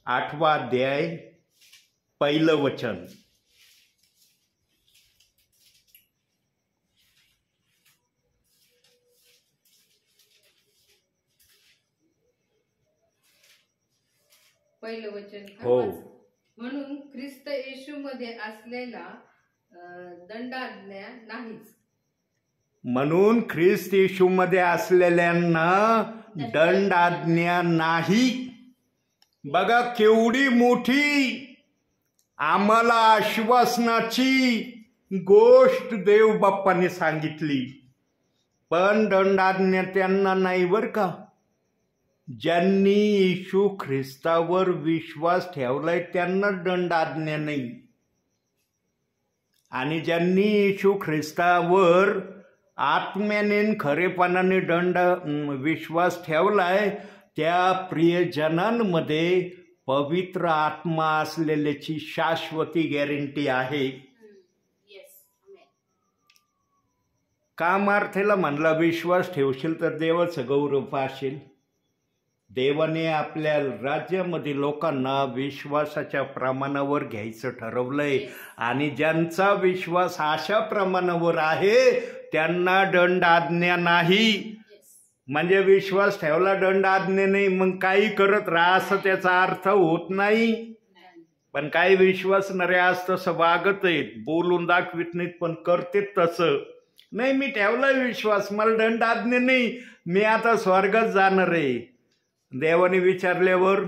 8वा अध्याय 1 वचन. पहिलं वचन का? हो. म्हणून ख्रिस्त येशू मध्ये असलेला दंडाज्ञा नाहीच. म्हणून ख्रिस्त येशूमध्ये असलेल्यांना दंडाज्ञा नाही. बघा केवढी मोठी आम्हाला आश्वासनाची गोष्ट देवबाप्पाने सांगितली. पण दंडाज्ञा त्यांना नाही बरं का. ज्यांनी येशू ख्रिस्तावर विश्वास ठेवलाय त्यांना दंडाज्ञा नाही. आणि ज्यांनी येशू ख्रिस्तावर आत्म्याने खरेपणाने विश्वास ठेवलाय त्या प्रियजनांमध्ये पवित्र आत्मा असलेल्याची शाश्वती गॅरंटी आहे. का मार्थेला म्हणला विश्वास ठेवशील तर देवाचं गौरव पाहशील. देवाने आपल्या राज्यामध्ये लोकांना विश्वासाच्या प्रमाणावर घ्यायचं ठरवलंय. आणि ज्यांचा विश्वास अशा प्रमाणावर आहे त्यांना दंडाज्ञा नाही. म्हणजे विश्वास ठेवला दंडाज्ञा नाही, मग काही करत राहा असं त्याचा अर्थ होत नाही. पण काही विश्वासणारे आज तसं वागत आहेत, बोलून दाखवित नाहीत पण करतेत तसं. नाही, मी ठेवलाय विश्वास, मला दंडाज्ञा नाही, मी आता स्वर्गात जाणार आहे. देवाने विचारल्यावर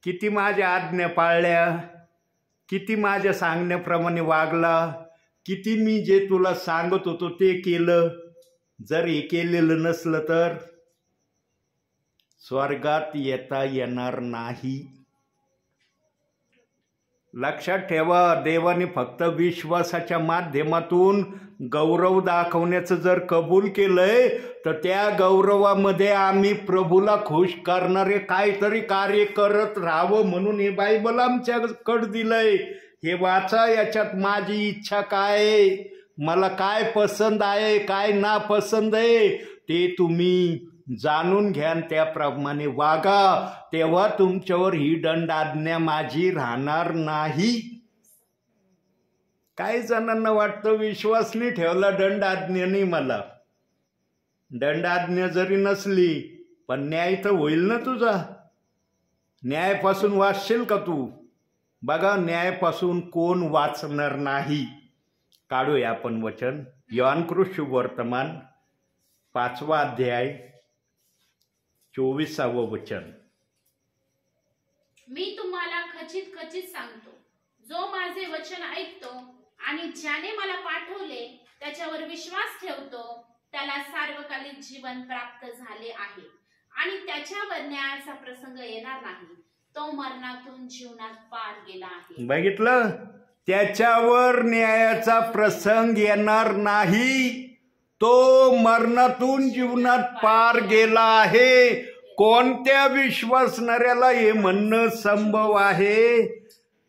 किती माझ्या आज्ञा पाळल्या, किती माझ्या सांगण्याप्रमाणे वागला, किती मी जे तुला सांगत होतो ते केलं. जर हे केलेलं नसलं तर स्वर्गात येता येणार नाही. लक्षात ठेवा, देवाने फक्त विश्वासाच्या माध्यमातून गौरव दाखवण्याचं जर कबूल केलंय तर त्या गौरवामध्ये आम्ही प्रभूला खुश करणारे काहीतरी कार्य करत राहावं म्हणून हे बायबल आमच्याकडे दिलंय. हे वाचा, याच्यात माझी इच्छा काय आहे, मला काय पसंत आहे, काय नापसंत आहे ते तुम्ही जाणून घ्या, त्याप्रमाणे वागा. तेव्हा तुमच्यावर ही दंडाज्ञा माझी राहणार नाही. काही जणांना वाटतं विश्वास नाही ठेवला दंडाज्ञा नाही मला. दंडाज्ञा जरी नसली पण न्याय तर होईल ना तुझा. न्यायापासून वाचशील का तू? बघा, न्यायापासून कोण वाचणार नाही. काढूया आपण वचन. योहान शुभवर्तमान 5वा अध्याय 24वे वचन. मी तुम्हाला खचित खचित सांगतो, जो माझे वचन ऐकतो आणि ज्याने मला पाठवले त्याच्यावर विश्वास ठेवतो त्याला सार्वकालिक जीवन प्राप्त झाले आहे आणि त्याच्यावर न्यायाचा प्रसंग येणार नाही. तो मरणातून जीवनात पार गेला आहे. बघितलं, त्याच्यावर न्यायाचा प्रसंग येणार नाही, तो मरणातून जीवनात पार गेला आहे. कोणत्या विश्वासणाऱ्याला हे म्हणणं संभव आहे?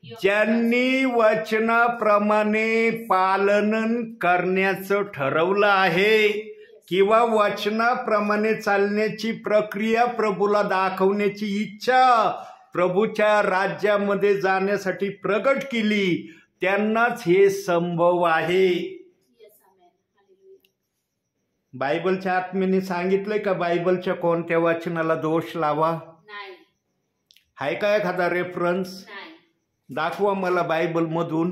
ज्यांनी वचनाप्रमाणे पालन करण्याचं ठरवलं आहे किंवा वचनाप्रमाणे चालण्याची प्रक्रिया प्रभूला दाखवण्याची इच्छा प्रभूच्या राज्यामध्ये जाण्यासाठी प्रगट केली, त्यांनाच हे संभव आहे. बायबलच्या आत्म्याने सांगितलंय का बायबलच्या कोणत्या वचनाला दोष लावा? आहे का एखादा रेफरन्स? नाही. दाखवा मला बायबलमधून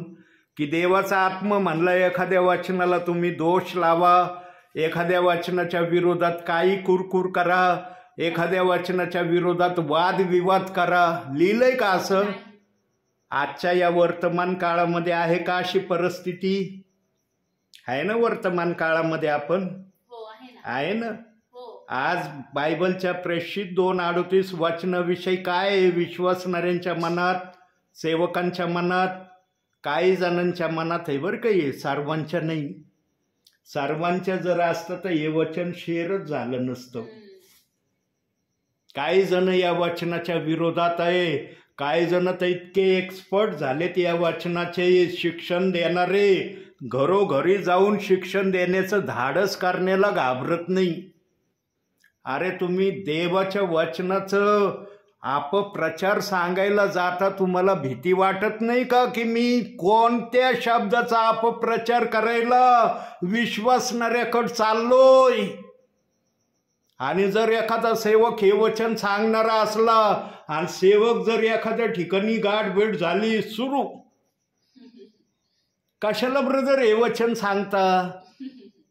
की देवाचा आत्मा म्हणला एखाद्या वचनाला तुम्ही दोष लावा, एखाद्या वचनाच्या विरोधात काही कुरकुर करा, एखाद्या वचनाच्या विरोधात वादविवाद करा. लिहिलंय का असं? नाही. आजच्या या वर्तमान काळामध्ये आहे का अशी परिस्थिती? आहे ना वर्तमान काळामध्ये आपण? हो आहे ना. आहे ना. हो. आज बायबलच्या प्रेषित 2:38 वचनाविषयी काय आहे विश्वासणाऱ्यांच्या मनात, सेवकांच्या मनात, काही जणांच्या मनात आहे बरं का. हे सर्वांच्या नाही. सर्वांच्या जर असतं तर हे वचन शेअरच झालं नसतं. काही जण या वचनाच्या विरोधात आहे, काही जण तर इतके एक्सपर्ट झालेत या वचनाचे शिक्षण देणारे, घरोघरी जाऊन शिक्षण देण्याचं धाडस करण्याला घाबरत नाही. अरे तुम्ही देवाच्या वचनाचं अपप्रचार सांगायला जाता, तुम्हाला भीती वाटत नाही का की मी कोणत्या शब्दाचा अपप्रचार करायला विश्वासणाऱ्याकडे चाललोय? आणि जर एखादा सेवक हे वचन सांगणारा असला आणि सेवक जर एखाद्या ठिकाणी गाठभेट झाली सुरू, कशाला ब्रदर हे वचन सांगता?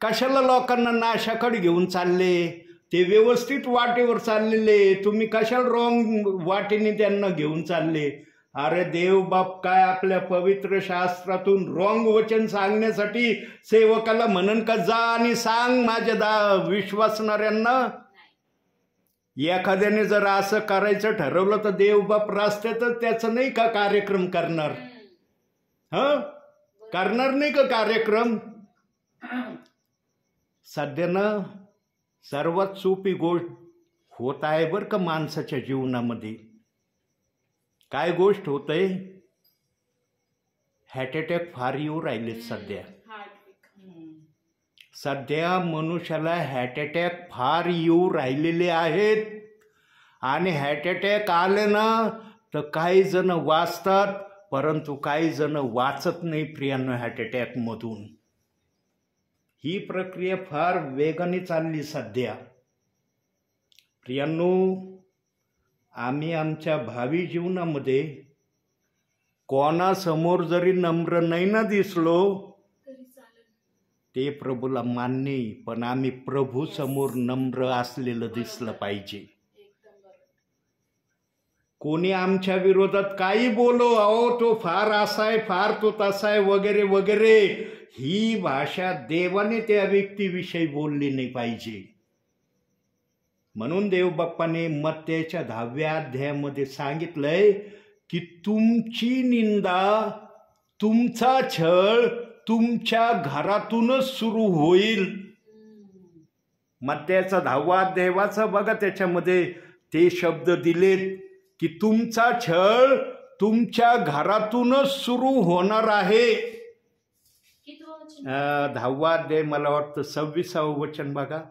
कशाला लोकांना नाशाकडे घेऊन चालले? ते व्यवस्थित वाटेवर चाललेले, तुम्ही कशाला रॉंग वाटेने त्यांना घेऊन चालले? अरे देव बाप काय आपल्या पवित्र शास्त्रातून रॉंग वचन सांगण्यासाठी सेवकाला म्हणन का जा आणि सांग माझ्या विश्वासणाऱ्यांना? एखाद्याने जर असं करायचं ठरवलं तर देव बाप रस्त्यातच त्याचं नाही का कार्यक्रम करणार? करणार नाही का कार्यक्रम? सध्या ना सर्वात सोपी गोष्ट होत आहे बरं का माणसाच्या जीवनामध्ये. काय गोष्ट होत आहे? हार्ट अटॅक फार येऊ राहिलेत सध्या. सध्या मनुष्याला हार्ट अटॅक फार येऊ राहिलेले आहेत. आणि हार्ट अटॅक आले ना तर काही जण वाचतात, परंतु काही जण वाचत नाही प्रियांनो हार्ट अटॅकमधून. ही प्रक्रिया फार वेगाने चालली सध्या. प्रियांनो, आम्ही आमच्या भावी जीवनामध्ये कोणासमोर जरी नम्र नाही ना दिसलो ते प्रभूला मान्य आहे, पण आम्ही प्रभू समोर नम्र असलेलं दिसलं पाहिजे. कोणी आमच्या विरोधात काही बोलो, अहो तो फार असा आहे, फार तो तसा आहे वगैरे वगैरे, ही भाषा देवाने त्या व्यक्तीविषयी बोलली नाही पाहिजे. म्हणून देव बाप्पाने मत्तेच्या 10व्या अध्यायामध्ये सांगितलंय की तुमची निंदा, तुमचा छळ तुमच्या घरातूनच सुरू होईल. मत्तेचा 10वा अध्याय वाचा बघा, त्याच्यामध्ये ते शब्द दिलेत की तुमचा छळ तुमच्या घरातूनच सुरू होणार आहे. 10वा अध्याय मला वाटतं 26वं वचन बघा.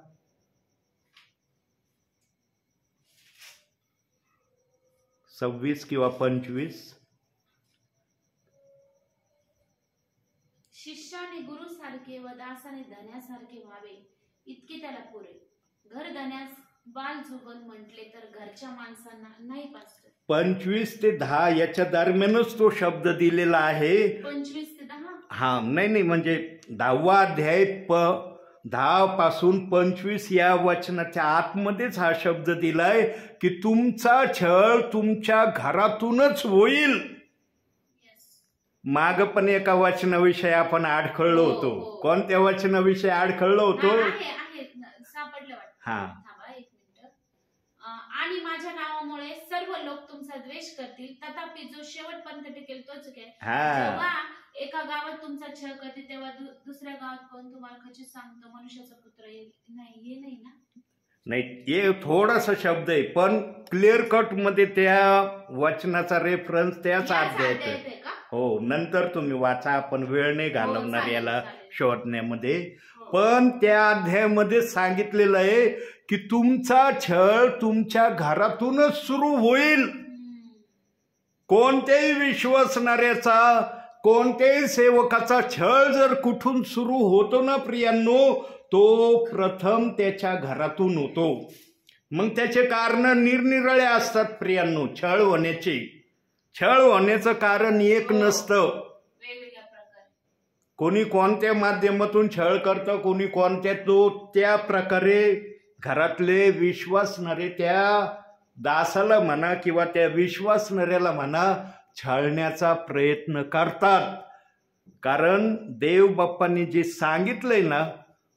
किंवा 25. शिष्याने गुरुसारखे व दासाने धन्यासारखे व्हावे इतके त्याला पुरे. घर धन्यास बाल जुगल म्हटले तर घरच्या माणसांना नाही पाचत. 25 ते 10 याच्या दरम्यानच तो शब्द दिलेला आहे. 25 ते 10. हा नाही म्हणजे 10वा अध्याय 10 पासून 25 या वचनाच्या आतमध्येच हा शब्द दिलाय की तुमचा छळ तुमच्या घरातूनच होईल. माग पण एका वचनाविषयी आपण आडखळलो होतो. कोणत्या वचनाविषयी आडखळलो होतो? सापडलं वाटतं. हा. एक मिनिट. आणि माझ्या नावामुळे सर्व लोक तुमचा द्वेष करतील, तथापि जो शेवटपर्यंत टिकेल तोच काय. जेव्हा एका गावात तुमचा छळ करते तेव्हा दुसऱ्या गावात कोण तुम्हाला खचित सांगतो मनुष्याचा पुत्र येईल. नाही, हे नाही ना. नाही, हे थोडासा शब्द आहे पण क्लिअर कट मध्ये त्या वचनाचा रेफरन्स त्याच अध्यायात आहे. हो, नंतर तुम्ही वाचा, आपण वेळ नाही घालवणार याला शोधण्यामध्ये. पण त्या अध्यायामध्ये सांगितलेलं आहे की तुमचा छळ तुमच्या घरातूनच सुरू होईल. कोणत्याही विश्वासणाऱ्याचा, कोणत्याही सेवकाचा छळ जर कुठून सुरू होतो ना प्रियांनो, तो प्रथम त्याच्या घरातून होतो. मग त्याचे कारण निरनिराळे असतात प्रियांनो. छळ होण्याचं कारण एक नसतं. वेगवेगळ्या प्रकारे कोणी कोणत्या माध्यमातून छळ करतं, कोणी कोणत्या त्या प्रकारे घरातले विश्वासणारे त्या दासाला म्हणा किंवा त्या विश्वासणाऱ्याला म्हणा छळण्याचा प्रयत्न करतात. कारण देव बाप्पांनी जे सांगितलंय ना,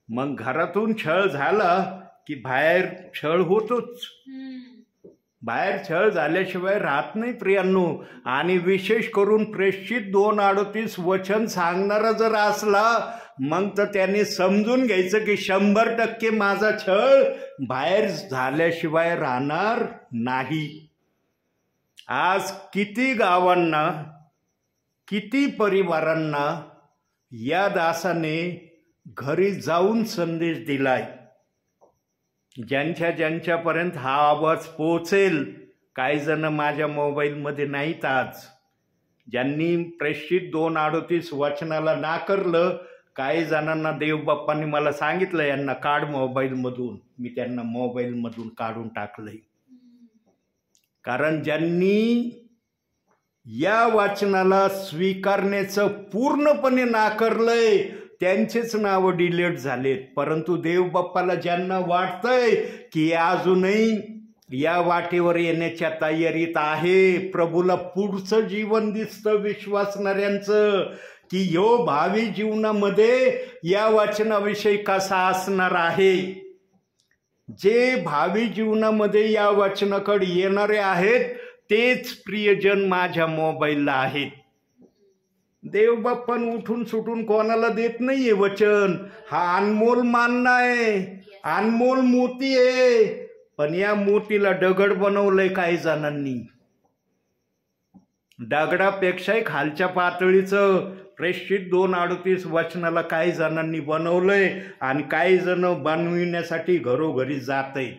मग घरातून छळ झाला की बाहेर छळ होतोच. बाहेर छळ झाल्याशिवाय राहत नाही प्रियांनो. आणि विशेष करून प्रेषित 2:38 वचन सांगणारा जर असला मग तर त्यांनी समजून घ्यायचं की 100% माझा छळ बाहेर झाल्याशिवाय राहणार नाही. आज किती गावांना, किती परिवारांना या दासाने घरी जाऊन संदेश दिलाय. ज्यांच्यापर्यंत हा आवाज पोहोचेल, काही जण माझ्या मोबाईलमध्ये नाहीत आज, ज्यांनी प्रेषित 2:38 वचनाला नाकारलं, काही जणांना देवबाप्पांनी मला सांगितलं यांना काढ मोबाईलमधून. मी त्यांना मोबाईलमधून काढून टाकलंय. कारण ज्यांनी या वचनाला स्वीकारण्याचं पूर्णपणे नाकारलंय त्यांचेच नाव डिलीट झालेत. परंतु देवबाप्पाला ज्यांना वाटतंय की अजूनही या वाटेवर येण्याच्या तयारीत आहे, प्रभूला पुढचं जीवन दिसतं विश्वासणाऱ्यांचं की ह्यो भावी जीवनामध्ये या वचनाविषयी कसा असणार आहे. जे भावी जीवनामध्ये या वचनाकडे येणारे आहेत तेच प्रियजन माझ्या मोबाईलला आहेत. देवबाप्पन उठून सुटून कोणाला देत नाहीये वचन. हा अनमोल मानना आहे, अनमोल मोती आहे. पण या मोतीला दगड बनवलंय काही जणांनी. दगडापेक्षाही खालच्या पातळीचं प्रेषित 2:38 वचनाला काही जणांनी बनवलंय आणि काही जण बनविण्यासाठी घरोघरी जात आहेत.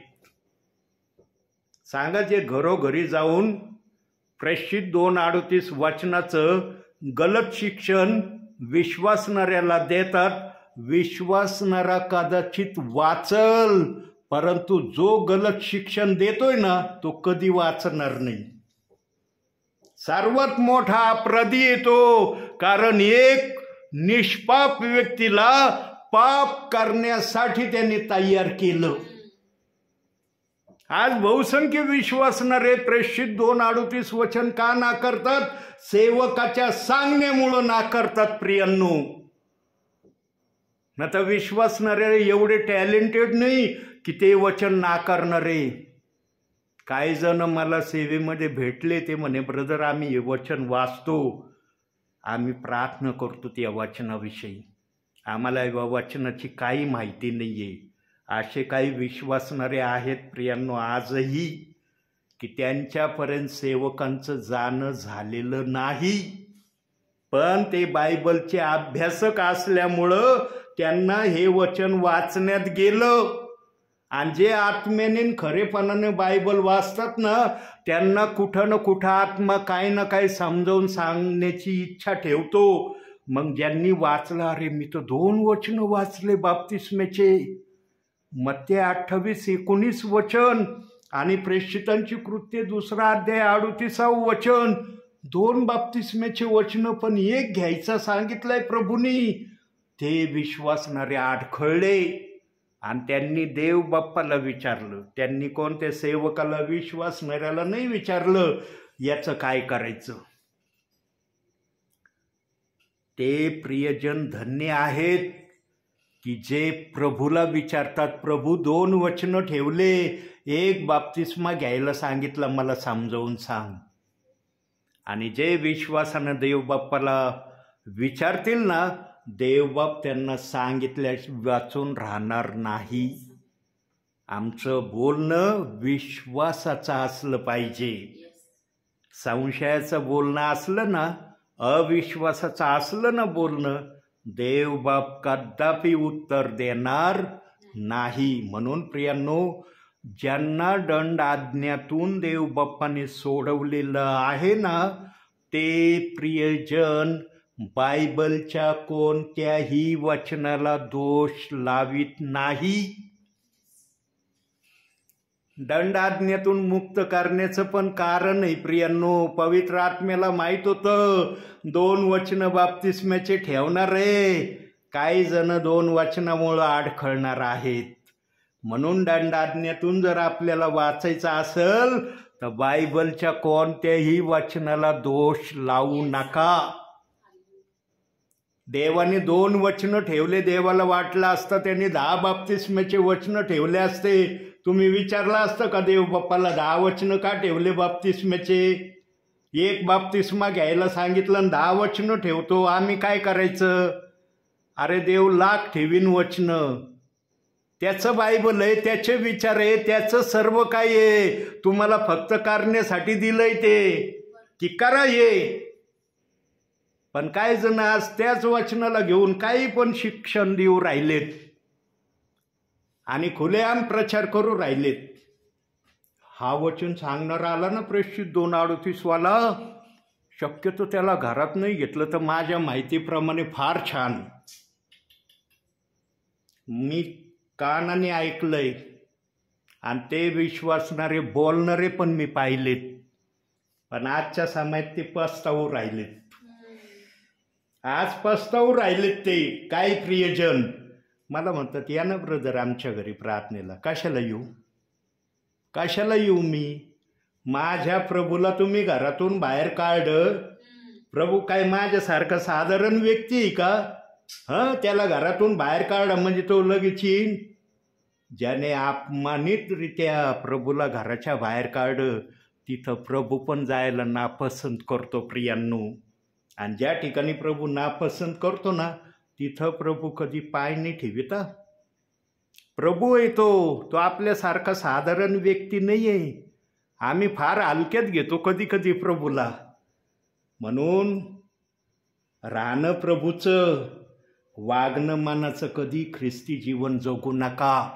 सांगा, जे घरोघरी जाऊन प्रेषित 2:38 वचनाचं गलत शिक्षण विश्वासणाऱ्याला देतात, विश्वासणारा कदाचित वाचल, परंतु जो गलत शिक्षण देतोय ना तो कधी वाचणार नाही. सर्वात मोठा अपराधी येतो, कारण एक निष्पाप व्यक्तीला पाप करण्यासाठी त्यांनी तयार केलं. आज बहुसंख्य विश्वासणारे प्रेषित 2:38 वचन का नाकारतात? सेवकाच्या सांगण्यामुळं नाकारतात प्रियांनो. न तर विश्वासणारे एवढे टॅलेंटेड नाही की ते वचन नाकारणारे. काही जण मला सेवेमध्ये भेटले, ते म्हणे ब्रदर आम्ही हे वचन वाचतो, आम्ही प्रार्थना करतो त्या वचनाविषयी, आम्हाला या वचनाची काही माहिती नाहीये. असे काही विश्वासणारे आहेत प्रियांनो आजही की त्यांच्यापर्यंत सेवकांचं जाणं झालेलं नाही. पण ते बायबलचे अभ्यासक असल्यामुळं त्यांना हे वचन वाचण्यात गेलं. आणि जे आत्म्याने खरेपणाने बायबल वाचतात ना, त्यांना कुठं ना कुठं आत्मा काही ना काही समजावून सांगण्याची इच्छा ठेवतो. मग ज्यांनी वाचलं, अरे मी तर 2 वचन वाचले बाप्तिस्म्याचे, मत्ते 28-19 वचन आणि प्रेषितांची कृत्ये 2 अध्याय 38 वचन, 2 बाप्तिस्म्याचे वचन पण एक घ्यायचं सांगितलंय प्रभूंनी. ते विश्वासणारे आडखळले आणि त्यांनी देव बाप्पाला विचारलं. त्यांनी कोणत्या सेवकाला, विश्वासणाऱ्याला नाही विचारलं याचं काय करायचं. ते प्रियजन धन्य आहेत की जे प्रभूला विचारतात, प्रभू 2 वचनं ठेवले, एक बाप्तिस्मा घ्यायला सांगितलं, मला समजावून सांग. आणि जे विश्वासानं देवबाप्पाला विचारतील ना, देवबाप त्यांना सांगितल्या वाचून राहणार नाही. आमचं बोलणं विश्वासाचं असलं पाहिजे. संशयाचं बोलणं असलं ना, अविश्वासाचं असलं ना बोलणं, देवबाप कदापि उत्तर देणार नाही. म्हणून प्रियांनो, ज्यांना दंड आज्ञातून देवबाप्पाने सोडवलेलं आहे ना, ते प्रियजन बायबलच्या कोणत्याही वचनाला दोष लावित नाही. दंडाज्ञेतून मुक्त करण्याचं पण कारण आहे प्रियांनो. पवित्र आत्म्याला माहित होतं 2 वचनं बाप्तिस्म्याचे ठेवणार आहे. काही जण 2 वचनामुळं अडखळणार आहेत. म्हणून दंडाज्ञेतून जर आपल्याला वाचायचं असेल तर बायबलच्या कोणत्याही वचनाला दोष लावू नका. देवाने 2 वचनं ठेवले. देवाला वाटलं असतं त्यांनी 10 बाप्तिस्म्याचे वचनं ठेवले असते. तुम्ही विचारलं असतं का देव बाप्पाला 10 वचनं का ठेवले बाप्तिस्म्याचे? 1 बाप्तिस्मा घ्यायला सांगितलं आणि 10 वचनं ठेवतो, आम्ही काय करायचं? अरे देव लाख ठेवीन वचनं. त्याचं बायबल आहे, त्याचे विचार आहे, त्याचं सर्व काही आहे. तुम्हाला फक्त करण्यासाठी दिलंय ते की करा ये. पण काही जण आज त्याच वचनाला घेऊन काही पण शिक्षण देऊ राहिलेत आणि खुलेआम प्रचार करू राहिलेत. हा वचन सांगणारा आला ना प्रेषित 2:38 वाला, शक्यतो त्याला घरात नाही घेतलं तर माझ्या माहितीप्रमाणे फार छान. मी कानाने ऐकलंय आणि ते विश्वासणारे बोलणारे पण मी पाहिलेत. पण आजच्या समयात ते पस्तावू राहिलेत. आज पस्तावू राहिलेत ते. काही प्रियजन मला म्हणतात या ना ब्रदर आमच्या घरी प्रार्थनेला. कशाला येऊ? कशाला येऊ मी? माझ्या प्रभूला तुम्ही घरातून बाहेर काढलं. प्रभू काय माझ्यासारखा साधारण व्यक्ती आहे का? त्याला घरातून बाहेर काढा म्हणजे तो लगेच येईन? ज्याने अपमानितरित्या प्रभूला घराच्या बाहेर काढलं तिथं प्रभू पण जायला नापसंत करतो प्रियांनो. आणि ज्या ठिकाणी प्रभू नापसंत करतो ना तिथं प्रभू कधी पाय नाही ठेविता. प्रभू आहे तो आपल्यासारखा साधारण व्यक्ती नाही आहे. आम्ही फार हलक्यात घेतो कधी कधी प्रभूला. म्हणून राहणं प्रभूचं, वागणं मानाचं कधी ख्रिस्ती जीवन जगू नका.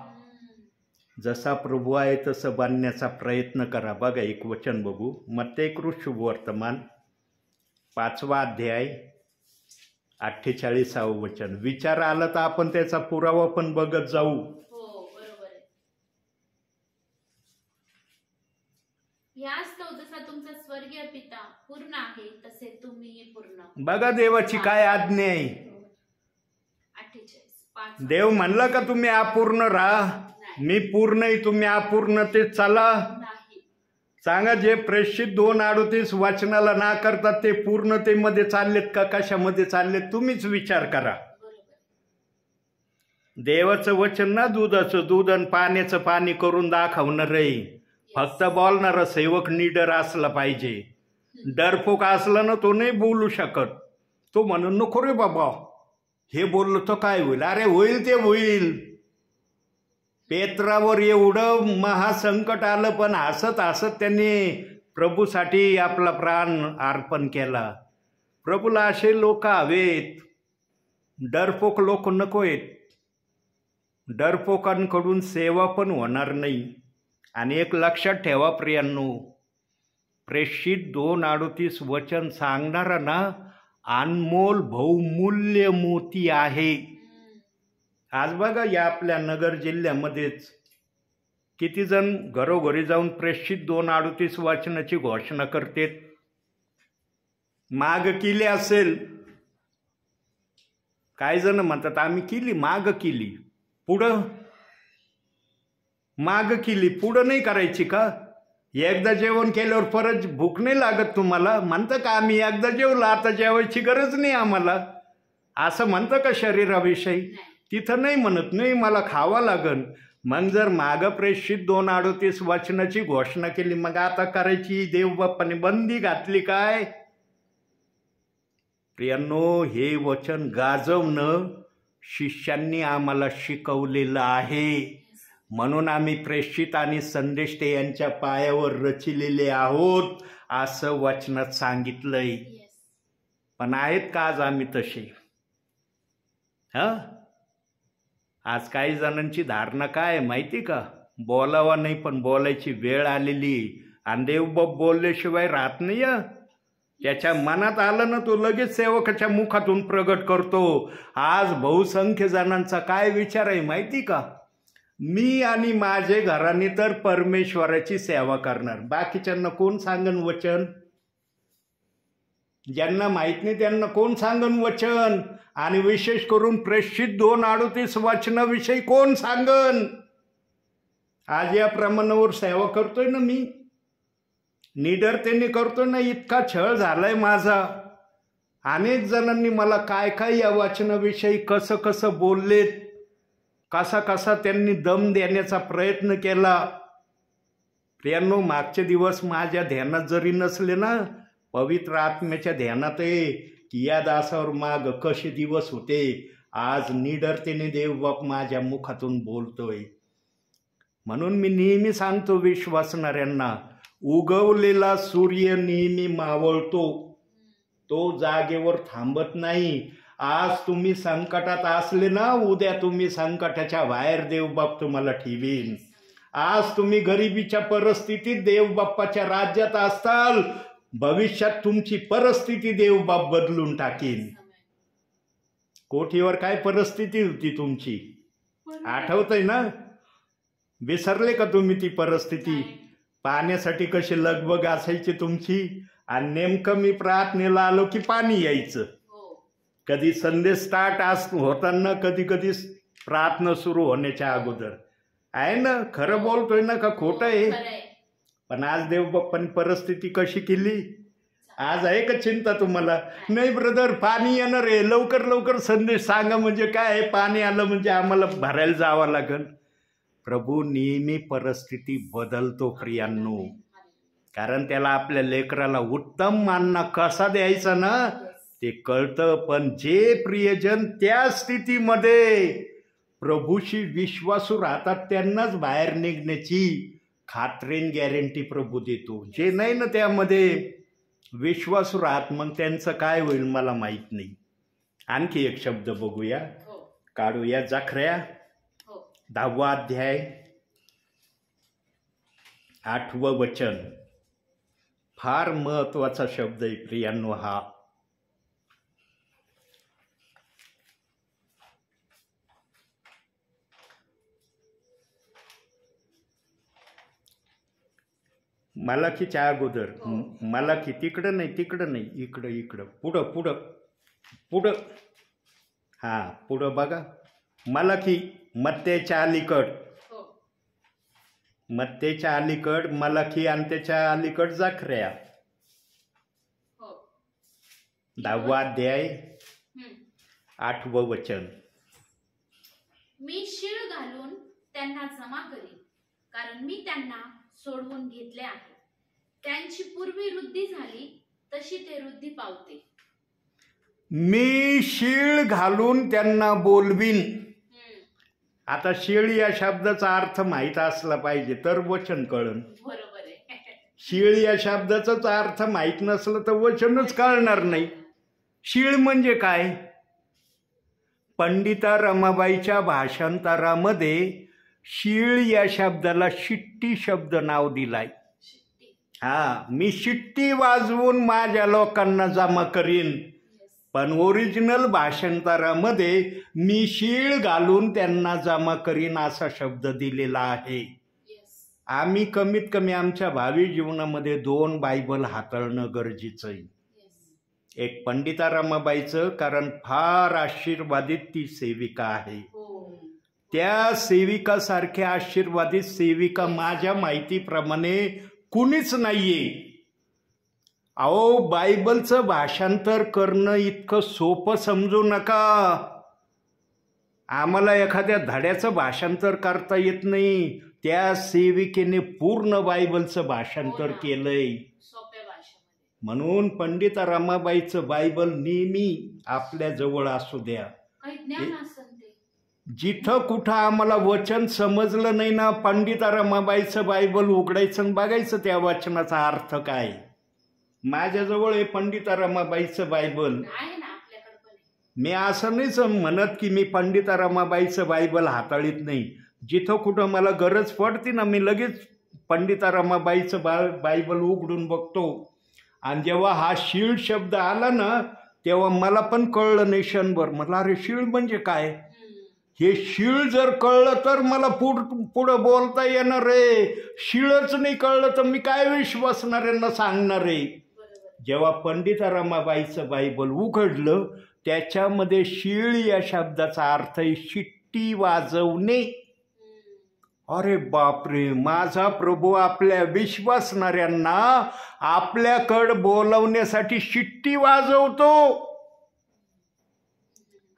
जसा प्रभू आहे तसं बनण्याचा प्रयत्न करा. बघा एक वचन बघू. मत्तेय शुभवर्तमान 5वा अध्याय 48व वचन. विचार आला तर आपण त्याचा पुरावा पण बघत जाऊ. यास्तव जसा तुमचा स्वर्गीय पिता पूर्ण आहे तसे तुम्ही पूर्ण. बघा देवाची काय आज्ञा आहे. 48 देव म्हणला का तुम्ही अपूर्ण राहा? मी पूर्ण आहे, तुम्ही अपूर्ण ते चला. सांगा जे प्रेषित 2:38 वचनाला ना करतात ते पूर्णतेमध्ये चाललेत का कशामध्ये चाललेत? तुम्हीच विचार करा. देवाचं वचन ना दुधाचं दूध आणि पाण्याचं पाणी करून दाखवणार आहे. फक्त बोलणारा सेवक निडर असला पाहिजे. डरपोक असला ना तो नाही बोलू शकत. तो म्हणून नको रे बाबा हे बोललो तर काय होईल? अरे होईल ते होईल. पेत्रावर एवढं महासंकट आलं पण हसत हसत त्यांनी प्रभूसाठी आपला प्राण अर्पण केला. प्रभूला असे लोक हवेत. डरपोक लोक नको आहेत. डरपोकांकडून सेवा पण होणार नाही. आणि एक लक्षात ठेवा प्रियांनो, प्रेषित 2:38 वचन सांगणारा ना अनमोल बहुमूल्य मोती आहे. आज बघा या आपल्या नगर जिल्ह्यामध्येच किती जण घरोघरी जाऊन प्रेषित 2:38 वचनाची घोषणा करतात. माग केली असेल. काही जण म्हणतात आम्ही केली, माग केली, पुढं माग केली, पुढं नाही करायची का? एकदा जेवण केल्यावर परत भूक नाही लागत तुम्हाला? म्हणतं का आम्ही एकदा जेवलो आता जेवायची गरज नाही आम्हाला? असं म्हणतं का शरीराविषयी? तिथं नाही म्हणत, नाही मला खावं लागन. मग जर माग प्रेषित 2:38 वचनाची घोषणा केली मग आता करायची देवबाप्पाने बंदी घातली काय? प्रियांनो हे वचन गाजवणं शिष्यांनी आम्हाला शिकवलेलं आहे. म्हणून आम्ही प्रेषित आणि संदेष्टे यांच्या पायावर रचिलेले आहोत असं वचनात सांगितलंय. पण आहेत का आज आम्ही तसे? आज काही जणांची धारणा काय माहिती का? बोलावा नाही पण बोलायची वेळ आलेली आणि देवबाप बोलल्याशिवाय राहत नाही. त्याच्या मनात आलं ना तो लगेच सेवकाच्या मुखातून प्रगट करतो. आज बहुसंख्य जणांचा काय विचार आहे माहिती का? मी आणि माझे घराने तर परमेश्वराची सेवा करणार. बाकीच्यांना कोण सांगन वचन? ज्यांना माहित नाही त्यांना कोण सांगन वचन? आणि विशेष करून प्रेषित 2:38 वचनाविषयी कोण सांगन? आज या प्रमाणावर सेवा करतोय ना मी, निडरतेने करतोय ना. इतका छळ झालाय माझा. अनेक जणांनी मला काय काय या वचनाविषयी कसं कसं बोललेत, कसा कसा त्यांनी दम देण्याचा प्रयत्न केला. प्रियांनो, मागचे दिवस माझ्या ध्यानात जरी नसले ना, पवित्र आत्म्याच्या ध्यानात आहे की या दासावर माग कसे दिवस होते. आज निडरतेने देवबाप माझ्या मुखातून बोलतोय. म्हणून मी नेहमी सांगतो विश्वासणाऱ्यांना, उगवलेला सूर्य नेहमी मावळतो, तो जागेवर थांबत नाही. आज तुम्ही संकटात असले ना, उद्या तुम्ही संकटाच्या बाहेर देवबाप तुम्हाला ठेवीन. आज तुम्ही गरिबीच्या परिस्थितीत देवबाप्पाच्या राज्यात असताल, भविष्यात तुमची परिस्थिती देवबाप बदलून टाकीन. कोठीवर काय परिस्थिती होती तुमची, आठवतंय ना? विसरले का तुम्ही ती परिस्थिती? पाण्यासाठी कशी लगबग असायची तुमची, आणि नेमकं मी प्रार्थनेला आलो की पाणी यायचं. कधी संदेश स्टार्ट होताना, कधी कधी प्रार्थना सुरू होण्याच्या अगोदर. आहे ना? खरं बोलतोय ना का खोटं आहे? पण आज देवबाप्पांनी परिस्थिती कशी केली? आज आहे का चिंता तुम्हाला? नाही ब्रदर, पाणी येणार आहे, लवकर लवकर संदेश सांगा. म्हणजे काय, पाणी आलं म्हणजे आम्हाला भरायला जावं लागेल. प्रभू नेहमी परिस्थिती बदलतो प्रियांनो, कारण त्याला आपल्या लेकराला उत्तम मानना कसा द्यायचा ना ते कळतं. पण जे प्रियजन त्या स्थितीमध्ये प्रभूशी विश्वासू राहतात त्यांनाच बाहेर निघण्याची खात्रीन गॅरंटी प्रभू देतो. जे नाही ना त्यामध्ये विश्वासू राहत, मग त्यांचं काय होईल मला माहीत नाही. आणखी एक शब्द बघूया, काढूया. जखऱ्या 10वा अध्याय 8वं वचन. फार महत्वाचा शब्द आहे प्रियांनो हा. मलाखीच्या अगोदर, मलाखी तिकडं नाही, इकडं पुढं पुढं पुढं, हा पुढं बघा. मलाखी मत्तेच्या अलीकड, मत्तेच्या अलीकड मलाखी, आणि त्याच्या अलीकड जखऱ्या. 10वा अध्याय 8वं वचन. मी शीळ घालून त्यांना जमा करीन, कारण मी त्यांना सोडवून घेतले आहे. त्यांची पूर्वी वृद्धी झाली तशी ते वृद्धी पावते. मी शीळ घालून त्यांना बोलवीन. आता शीळ या शब्दाचा अर्थ माहीत असला पाहिजे तर वचन कळन. बरोबर आहे. शीळ या शब्दाचाच अर्थ माहीत नसलं तर वचनच कळणार नाही. शीळ म्हणजे काय? पंडिता रमाबाईच्या भाषांतरामध्ये शीळ या शब्दाला शिट्टी शब्द नाव दिलाय. हा, मी शिट्टी वाजवून माझ्या लोकांना जमा करीन. पण ओरिजिनल भाषांतरामध्ये मी शीळ घालून त्यांना जमा करीन असा शब्द दिलेला आहे. आम्ही कमीत कमी आमच्या भावी जीवनामध्ये 2 बायबल हाताळणं गरजेचं आहे. एक पंडिता रमाबाईचं, कारण फार आशीर्वादित ती सेविका आहे. त्या सेविकासारख्या आशीर्वादित सेविका माझ्या माहितीप्रमाणे कुणीच नाहीये. अहो, बायबलचं भाषांतर करणं इतकं सोपं समजू नका. आम्हाला एखाद्या धड्याचं भाषांतर करता येत नाही. त्या सेविकेने पूर्ण बायबलचं भाषांतर केलंय. म्हणून पंडिता रमाबाईचं बायबल नेहमी आपल्या जवळ असू द्या. जिथं कुठं आम्हाला वचन समजलं नाही ना, पंडिता रमाबाईचं बायबल उघडायचं आणि बघायचं त्या वचनाचा अर्थ काय. माझ्याजवळ आहे पंडिता रमाबाईचं बायबल. मी असं नाहीच म्हणत की मी पंडिता रमाबाईचं बायबल हाताळीत नाही. जिथं कुठं मला गरज पडते ना, मी लगेच पंडिता रमाबाईचं बायबल उघडून बघतो. आणि जेव्हा हा शीळ शब्द आला ना, तेव्हा मला पण कळलं नाही क्षणभर. म्हटलं अरे शीळ म्हणजे काय? हे शीळ जर कळलं तर मला पुढं बोलता येणार रे. शीळच नाही कळलं तर मी काय विश्वासणाऱ्यांना सांगणार रे. जेव्हा पंडिता रमाबाईचं बायबल उघडलं त्याच्यामध्ये शीळ या शब्दाचा अर्थ आहे शिट्टी वाजवणे. अरे बापरे, माझा प्रभू आपल्या विश्वासणाऱ्यांना आपल्याकडं बोलवण्यासाठी शिट्टी वाजवतो.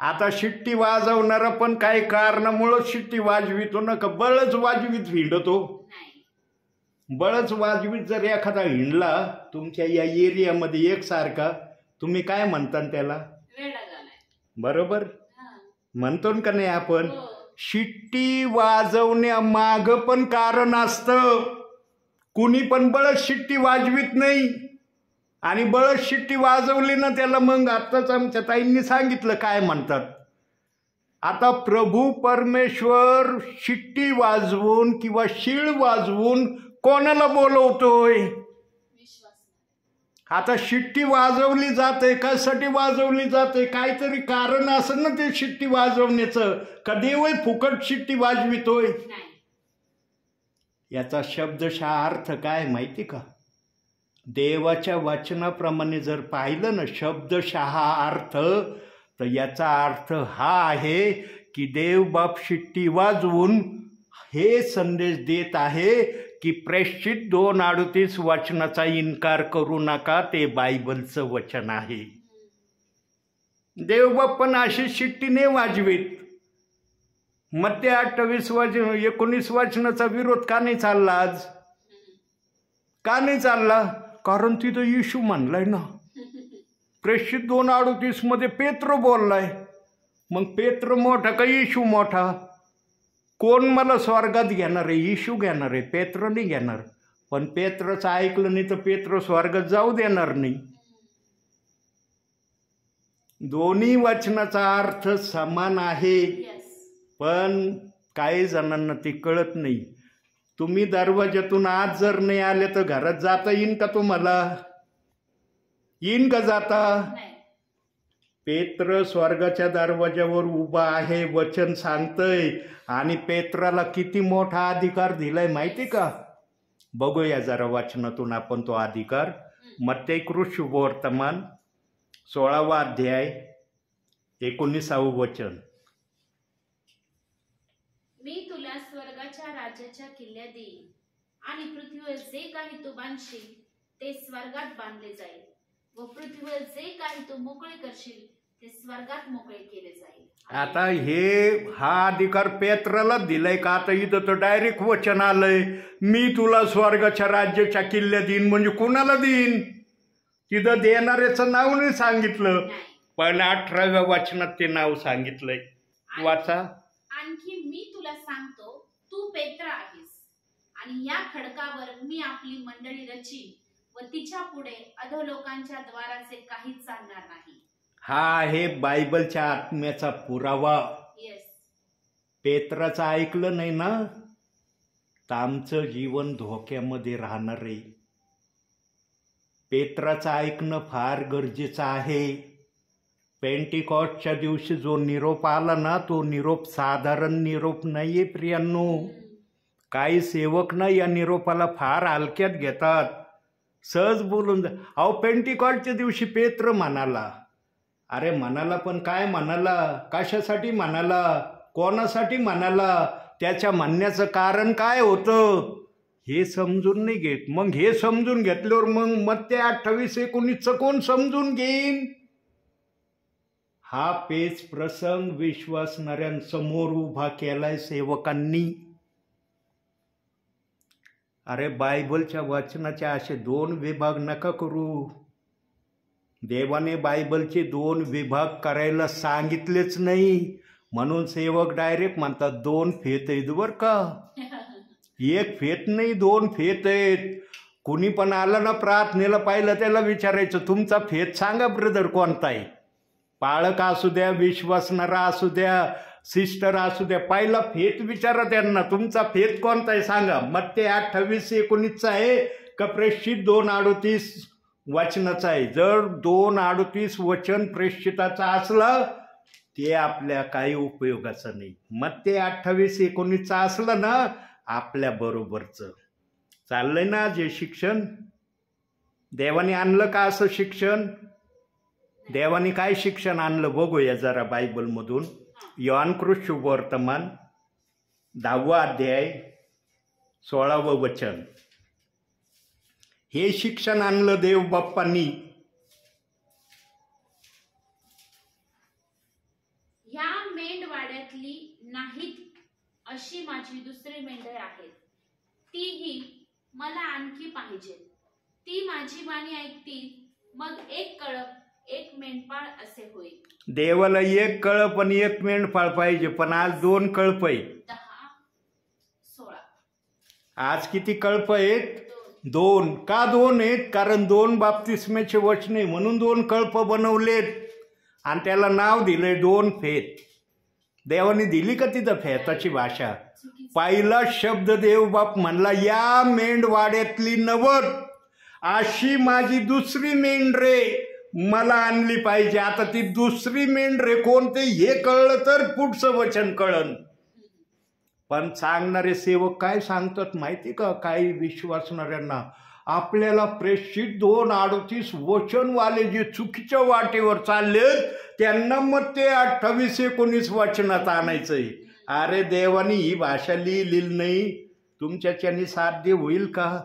आता शिट्टी वाजवणारा पण काही कारणामुळं शिट्टी वाजवितो ना का बळच वाजवीत हिंडतो. बळच वाजवीत जर एखादा हिंडला तुमच्या या एरियामध्ये एकसारखा, तुम्ही काय म्हणता त्याला? बरोबर म्हणतो का नाही आपण? शिट्टी वाजवण्यामाग पण कारण असतं. कुणी पण बळच शिट्टी वाजवीत नाही आणि बळच शिट्टी वाजवली ना त्याला मग आत्ताच आमच्या ताईंनी सांगितलं काय म्हणतात. आता प्रभू परमेश्वर शिट्टी वाजवून किंवा शीळ वाजवून कोणाला बोलवतोय? आता शिट्टी वाजवली जाते, कशासाठी वाजवली जाते? काहीतरी कारण असं ना ते शिट्टी वाजवण्याचं. कधी वय फुकट शिट्टी वाजवितोय? याचा शब्दशः अर्थ काय माहिती का? देवाच्या वचनाप्रमाणे जर पाहिलं ना शब्दशः अर्थ, तर याचा अर्थ हा आहे की देव बाप शिट्टी वाजवून हे संदेश देत आहे की प्रेषित 2:38 वचनाचा इन्कार करू नका, ते बायबलचं वचन आहे. देवबाप पण अशी शिट्टी नाही वाजवीत. मत्ते 28:19 वचनाचा विरोध का नाही चालला आज? का नाही चालला? कारण तिथं येशू म्हणलाय ना. प्रेषित 2:38 मध्ये पेत्र बोललाय. मग पेत्र मोठा का येशू मोठा? कोण मला स्वर्गात घेणार आहे? येशू घेणार आहे, पेत्र नाही घेणार. पण पेत्रचं ऐकलं नाही तर पेत्र स्वर्गात जाऊ देणार नाही. दोन्ही वचनाचा अर्थ समान आहे, पण काही जणांना ते कळत नाही. तुम्ही दरवाजातून आज जर नाही आले तर घरात जाता येईन का तुम्हाला? येईन का जाता? पेत्र स्वर्गाच्या दरवाजावर उभा आहे, वचन सांगतंय. आणि पेत्राला किती मोठा अधिकार दिलाय माहिती का? बघूया जरा वचनातून आपण तो अधिकार. मत्तेकृत शुभवर्तमान 16वा अध्याय 19वे वचन. मी तुला स्वर्गाच्या राज्याच्या किल्ल्या देईन आणि पृथ्वीवर जे काही तू बांधशील ते स्वर्गात बांधले जाईल व पृथ्वीवर जे काही तू मोकळे करशील ते स्वर्गात मोकळे केले जाईल. आता हा अधिकार पेत्राला दिलाय का? आता इथं तर डायरेक्ट वचन आलंय मी तुला स्वर्गाच्या राज्याच्या किल्ल्या देईन. म्हणजे कुणाला देईन? तिथं देणाऱ्याचं नाव नाही सांगितलं, पण 18व्या वचनात ते नाव सांगितलंय. वाचा. आणखी मी तुला सांगतो, तू पेत्र आहेस आणि या खडकावर मी आपली मंडळी रचीन व तिच्या पुढे अधोलोकांच्या द्वाराचे काहीच चालणार नाही. हा आहे बायबलच्या आत्म्याचा पुरावा. पेत्राचं ऐकलं नाही ना तर आमचं जीवन धोक्यामध्ये राहणार आहे. पेत्राचं ऐकणं फार गरजेचं आहे. पेंटिकॉस्टच्या दिवशी जो निरोप आला ना, तो निरोप साधारण निरोप नाहीये प्रियांनो. काही सेवक ना या निरोपाला फार हलक्यात घेतात, सहज बोलून. अहो पेंटिकॉस्टच्या दिवशी पेत्र म्हणाला. अरे म्हणाला पण काय म्हणाला? कशासाठी म्हणाला? कोणासाठी म्हणाला? त्याच्या म्हणण्याचं कारण काय होतं हे समजून नाही घेत. मग हे समजून घेतल्यावर मग मत्ते 28:19 कोण समजून घेईन? हा पेच प्रसंग विश्वासणाऱ्यांसमोर उभा केलाय सेवकांनी. अरे बायबलच्या वाचनाचे असे 2 विभाग नका करू. देवाने बायबलचे 2 विभाग करायला सांगितलेच नाही, म्हणून सेवक डायरेक्ट म्हणतात 2 फेत आहेत बरं का. 1 फेत नाही, 2 फेत आहेत. कुणी पण आलं ना प्रार्थनेला पाहिलं त्याला विचारायचं तुमचा फेत सांगा ब्रदर कोणता आहे. पाळक असू द्या, विश्वासणारा असू द्या, सिस्टर असू द्या, पहिला फेत विचारा त्यांना तुमचा फेत कोणता आहे सांगा. मत्ते 28:19 आहे का प्रेषित 2:38 वचनाचं आहे? जर 2:38 वचन प्रेषिताचं असलं ते आपल्या काही उपयोगाचं नाही. मत्ते 28:19 असलं ना आपल्या बरोबरचं. चाललंय ना जे शिक्षण देवाने आणलं का असं शिक्षण? देवाने काय शिक्षण आणलं बघूया जरा बायबलमधून. योहानकृत शुभवर्तमान 10वा अध्याय 16वं वचन. हे शिक्षण आणलं देव बाप्पांनी. ह्या मेंढवाड्यातली नाहीत अशी माझी दुसरी मेंढर आहेत, तीही मला आणखी पाहिजे. ती माझी वाणी ऐकतील, मग एक कळप एक मेंढपाळ असे होईल. देवाला एक कळप आणि एक मेंढपाळ पाहिजे, पण आज 2 कळप आहेत. 10:16. आज किती कळप आहेत? 2. का 2 आहेत? कारण 2 बाप्तिस्म्याचे वचन आहे म्हणून 2 कळप बनवलेत आणि त्याला नाव दिले 2 फेत. देवाने दिली का तिथं फेताची भाषा? पहिला शब्द देव बाप म्हणला, या मेंढवाड्यातली 90 अशी माझी दुसरी मेंढरे मला आणली पाहिजे. आता ती दुसरी मेंढरे कोणते हे कळलं तर पुढचं वचन कळन. पण सांगणारे सेवक काय सांगतात माहिती का? काही विश्वासणाऱ्यांना आपल्याला प्रेषित 2:38 वचनवाले जे चुकीच्या वाटेवर चालले त्यांना मत्ते 28:19 वचनात आणायचंय. अरे देवानी ही भाषा लिहिली नाही, तुमच्याच्यानी साध्य होईल का?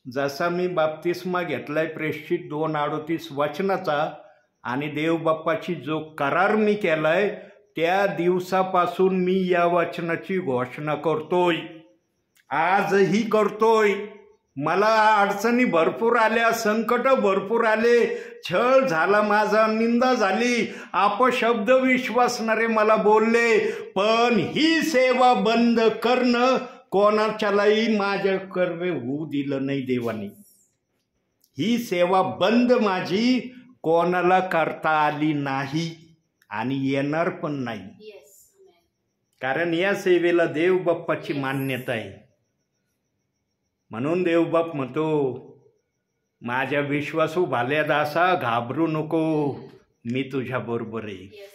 जसा मी बाप्तिस्मा घेतलाय प्रेषित 2:38 वचनाचा आणि देव बाप्पाची जो करार मी केलाय त्या दिवसापासून मी या वचनाची घोषणा करतोय, आजही करतोय. मला अडचणी भरपूर आल्या, संकट भरपूर आले, छळ झाला, माझा निंदा झाली, अपशब्द विश्वासणारे मला बोलले, पण ही सेवा बंद करणं कोणाच्यालाही माझ्या कर्वे होऊ दिलं नाही देवानी. ही सेवा बंद माझी कोणाला करता आली नाही आणि येणार पण नाही. कारण या सेवेला देव बाप्पाची मान्यता आहे. म्हणून देव बाप म्हणतो, माझ्या विश्वासू भाल्या दासा घाबरू नको, मी तुझ्या बरोबर आहे.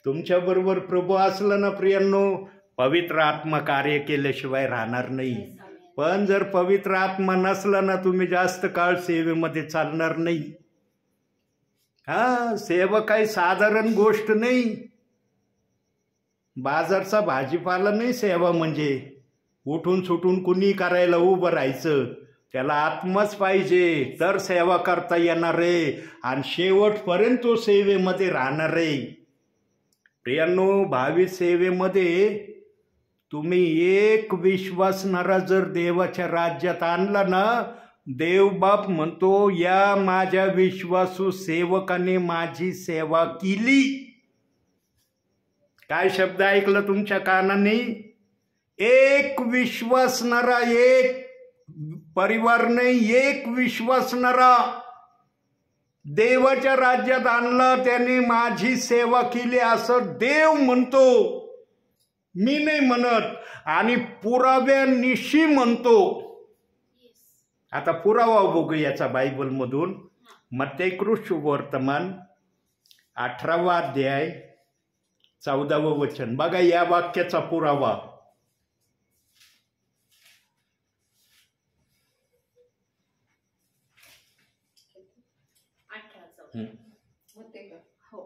तुमच्या बरोबर प्रभू असलं ना प्रियांनो, पवित्र आत्मा कार्य केल्याशिवाय राहणार नाही. पण जर पवित्र आत्मा नसला ना तुम्ही जास्त काळ सेवेमध्ये चालणार नाही. सेवा काही साधारण गोष्ट नाही. बाजारचा भाजीपाला नाही सेवा म्हणजे. उठून सुटून कुणी करायला उभं राहायचं, त्याला आत्माच पाहिजे तर सेवा करता येणार आहे आणि शेवटपर्यंत तो सेवेमध्ये राहणार आहे. प्रियांनो, भावी सेवेमध्ये तुम्ही एक विश्वासणारा जर देवाच्या राज्यात आणला ना, देवबाप म्हणतो, या माझ्या विश्वासू सेवकाने माझी सेवा केली. काय शब्द ऐकलं तुमच्या कानाने? एक विश्वासणारा, एक परिवार नाही, एक विश्वासणारा देवाच्या राज्यात आणला, त्याने माझी सेवा केली असं देव म्हणतो, मी नाही म्हणत. आणि पुराव्यानिशी म्हणतो. आता पुरावा बघू याचा बायबलमधून. मत्ते शुभवर्तमान 18वा अध्याय 14वं वचन. बघा या वाक्याचा पुरावा. हो,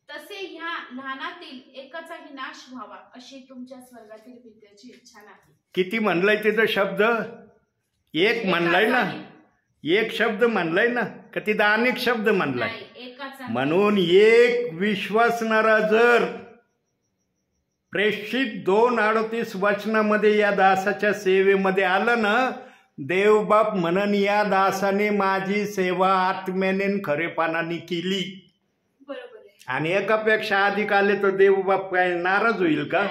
तसे ह्या लहानातील एकाचाही नाश व्हावा अशी तुमच्या स्वर्गातील पित्याची इच्छा नाही. किती म्हणलंय तिथं शब्द? एक म्हणलाय ना, एक शब्द म्हणलाय ना, का तिथं अनेक शब्द म्हणलाय? म्हणून एक विश्वासणारा जर प्रेषित 2:38 वचनामध्ये या दासाच्या सेवेमध्ये आलं ना, देवबाप म्हणन, या दासाने माझी सेवा आत्म्याने खरेपणाने केली. आणि एकापेक्षा अधिक आले तर देवबाप काय नाराज होईल का?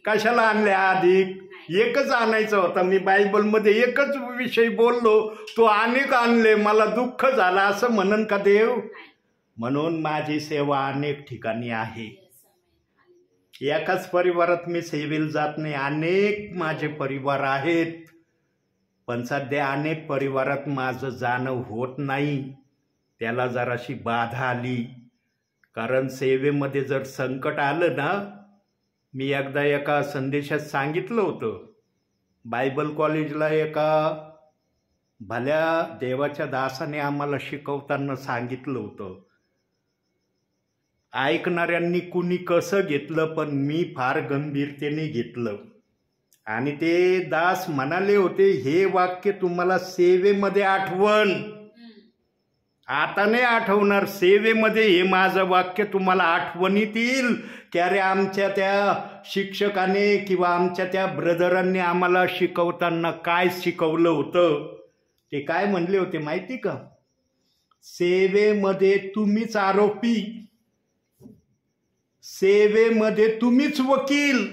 कशाला आणले अधिक? एकच आणायचं होता. मी बायबलमध्ये एकच विषय बोललो, तो अनेक आणले, मला दुःख झालं असं म्हणन का देव? म्हणून माझी सेवा अनेक ठिकाणी आहे. एकाच परिवारात मी सेवेला जात नाही, अनेक माझे परिवार आहेत. पण सध्या अनेक परिवारात माझं जाणं होत नाही. त्याला जराशी बाधा आली. कारण सेवेमध्ये जर संकट आलं ना, मी एकदा एका संदेशात सांगितलं होतं, बायबल कॉलेजला एका भल्या देवाच्या दासाने आम्हाला शिकवताना सांगितलं होतं, ऐकणाऱ्यांनी कुणी कसं घेतलं, पण मी फार गंभीरतेने घेतलं. आणि ते दास म्हणाले होते, हे वाक्य तुम्हाला सेवेमध्ये आठवण, आता नाही आठवणार, सेवेमध्ये हे माझं वाक्य तुम्हाला आठवणीत येईल की अरे आमच्या त्या शिक्षकाने किंवा आमच्या त्या ब्रदरांनी आम्हाला शिकवताना काय शिकवलं होतं. ते काय म्हणले होते माहिती का? सेवेमध्ये तुम्हीच आरोपी, सेवेमध्ये तुम्हीच वकील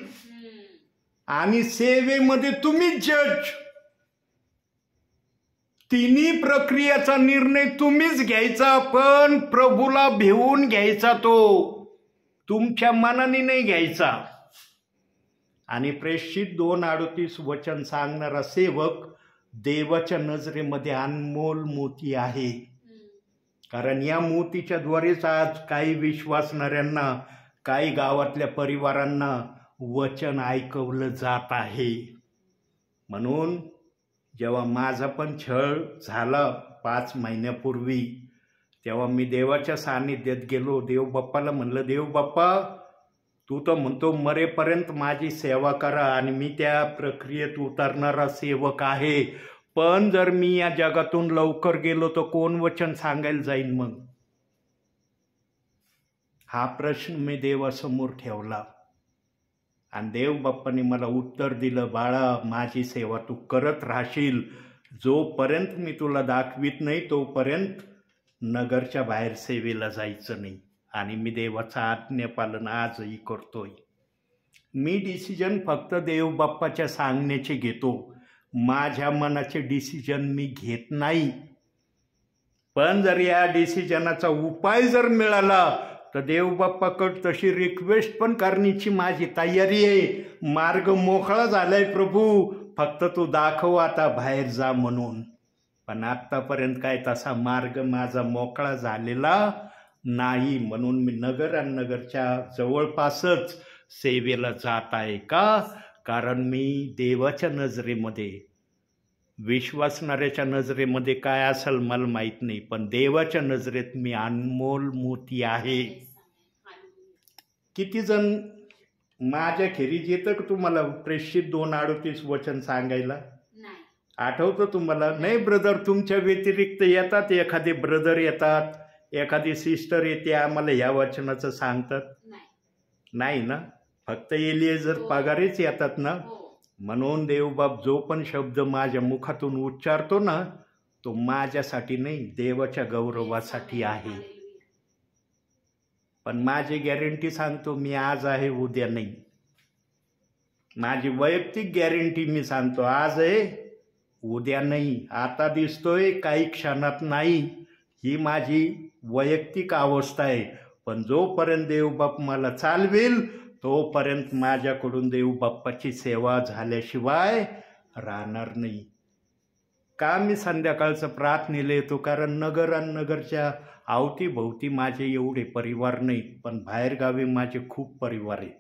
आणि सेवेमध्ये तुम्हीच जज. तिन्ही प्रक्रियेचा निर्णय तुम्हीच घ्यायचा, पण प्रभूला भिवून घ्यायचा, तो तुमच्या मनाने नाही घ्यायचा. आणि प्रेषित 2:38 वचन सांगणारा सेवक देवाच्या नजरेमध्ये अनमोल मोती आहे. कारण या मोतीच्या द्वारेच आज काही विश्वासणाऱ्यांना, काही गावातल्या परिवारांना वचन ऐकवलं जात आहे. म्हणून जेव्हा माझा पण छळ झाला 5 महिन्यापूर्वी, तेव्हा मी देवाच्या सान्निध्यात गेलो. देव बाप्पाला म्हणलं, देव बाप्पा, तू तर म्हणतो मरेपर्यंत माझी सेवा करा आणि मी त्या प्रक्रियेत उतरणारा सेवक आहे, पण जर मी या जगातून लवकर गेलो तर कोण वचन सांगायला जाईन मग? हा प्रश्न मी देवासमोर ठेवला आणि देव बाप्पाने मला उत्तर दिलं, बाळा, माझी सेवा तू करत राहशील, जोपर्यंत मी तुला दाखवित नाही तोपर्यंत नगरच्या बाहेर सेवेला जायचं नाही. आणि मी देवाचं आज्ञापालन आजही करतोय. मी डिसिजन फक्त देव बाप्पाच्या सांगण्याचे घेतो, माझ्या मनाचे डिसिजन मी घेत नाही. पण जर या डिसिजनाचा उपाय जर मिळाला तर देव बाप्पाकडे तशी रिक्वेस्ट पण करण्याची माझी तयारी आहे. मार्ग मोकळा झालाय प्रभू, फक्त तू दाखव आता बाहेर जा म्हणून. पण आत्तापर्यंत काय तसा मार्ग माझा मोकळा झालेला नाही. म्हणून मी नगर आणि नगरच्या जवळपासच सेवेला जात आहे. का? कारण मी देवाच्या नजरेमध्ये, विश्वासणाऱ्याच्या नजरेमध्ये काय असेल मला माहीत नाही, पण देवाच्या नजरेत मी अनमोल मोती आहे. किती जण माझ्या खेरीज येतं का तुम्हाला प्रेषित 2:38 वचन सांगायला? आठवतं तुम्हाला? नाही ब्रदर, तुमच्या व्यतिरिक्त येतात, एखादे ब्रदर येतात, एखादी सिस्टर येते, आम्हाला या वचनाचं सांगतात? नाही ना, फक्त एलिएझर पगारेच येतात ना. म्हणून देवबाप जो पण शब्द माझ्या मुखातून उच्चारतो ना, तो माझ्यासाठी नाही, देवाच्या गौरवासाठी आहे. पण माझी गॅरंटी सांगतो, मी आज आहे उद्या नाही. माझी वैयक्तिक गॅरंटी मी सांगतो, आज आहे उद्या नाही, आता दिसतोय काही क्षणात नाही. ही माझी वैयक्तिक अवस्था आहे. पण जोपर्यंत देवबाप मला चालवेल तोपर्यंत माझ्याकडून देवबाप्पाची सेवा झाल्याशिवाय राहणार नाही. का मी संध्याकाळचं प्रार्थनेला येतो? कारण नगर आणि नगरच्या अवतीभोवती माझे एवढे परिवार नाहीत, पण बाहेरगावी माझे खूप परिवार आहेत.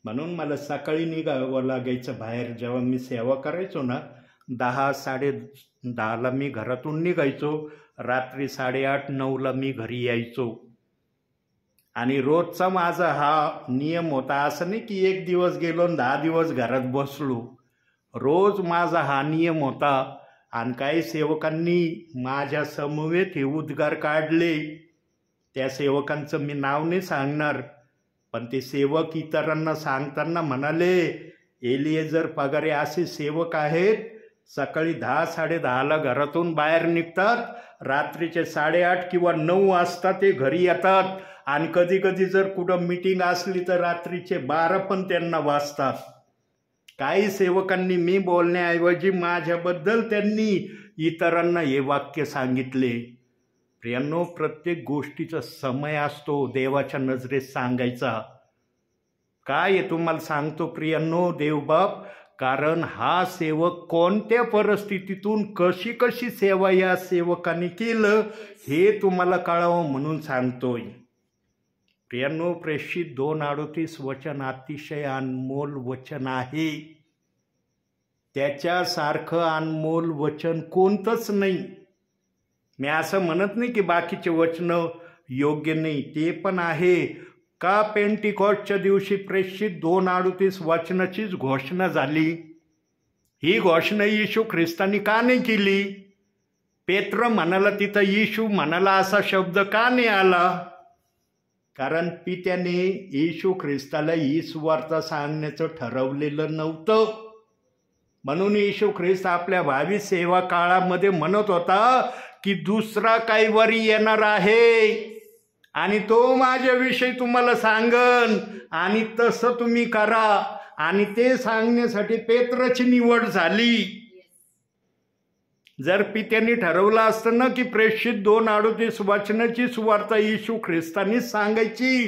म्हणून मला सकाळी निघावं लागायचं बाहेर. जेव्हा मी सेवा करायचो ना, 10-10:30ला मी घरातून निघायचो, रात्री 8:30-9ला मी घरी यायचो. आणि रोजचा माझा हा नियम होता. असं नाही की एक दिवस गेलो आणि 10 दिवस घरात बसलो. रोज माझा हा नियम होता. आणि काही सेवकांनी माझ्या समवेत हे उद्गार काढले. त्या सेवकांचं मी नाव नाही सांगणार, पण ते सेवक इतरांना सांगताना म्हणाले, एलिएझर पगारे असे सेवक आहेत, सकाळी 10-10:30ला घरातून बाहेर निघतात, रात्रीचे 8:30 किंवा 9 वाजता ते घरी येतात. आणि कधी कधी जर कुठं मीटिंग असली तर रात्रीचे 12 पण त्यांना वाजतात. काही सेवकांनी मी बोलण्याऐवजी माझ्याबद्दल त्यांनी इतरांना हे वाक्य सांगितले. प्रियांनो, प्रत्येक गोष्टीचा समय असतो देवाच्या नजरेत सांगायचा. काय आहे तुम्हाला सांगतो प्रियांनो, देवबाप, कारण हा सेवक कोणत्या परिस्थितीतून कशी कशी सेवा या सेवकाने केलं हे तुम्हाला कळावं म्हणून सांगतोय. प्रियांनो, प्रेषित 2:38 वचन अतिशय अनमोल वचन आहे. त्याच्यासारखं अनमोल वचन कोणतंच नाही. मी असं म्हणत नाही की बाकीचे वचनं योग्य नाही, ते पण आहे. का पेंटिकॉस्टच्या दिवशी प्रेषित 2:38 वचनाचीच घोषणा झाली? ही घोषणा येशू ख्रिस्तानी का नाही केली? पेत्र म्हणाला तिथं येशू म्हणाला असा शब्द का नाही आला? कारण पित्याने येशू ख्रिस्ताला ही सुवार्ता सांगण्याचं ठरवलेलं नव्हतं. म्हणून येशू ख्रिस्त आपल्या भावी सेवा काळामध्ये म्हणत होता की दुसरा काही वरी येणार आहे आणि तो माझ्याविषयी तुम्हाला सांगन आणि तसं तुम्ही करा. आणि ते सांगण्यासाठी पेत्राची निवड झाली. जर पित्याने ठरवलं असतं ना की प्रेषित 2:38 वचनाची सुवार्ता येशू ख्रिस्तानी सांगायची,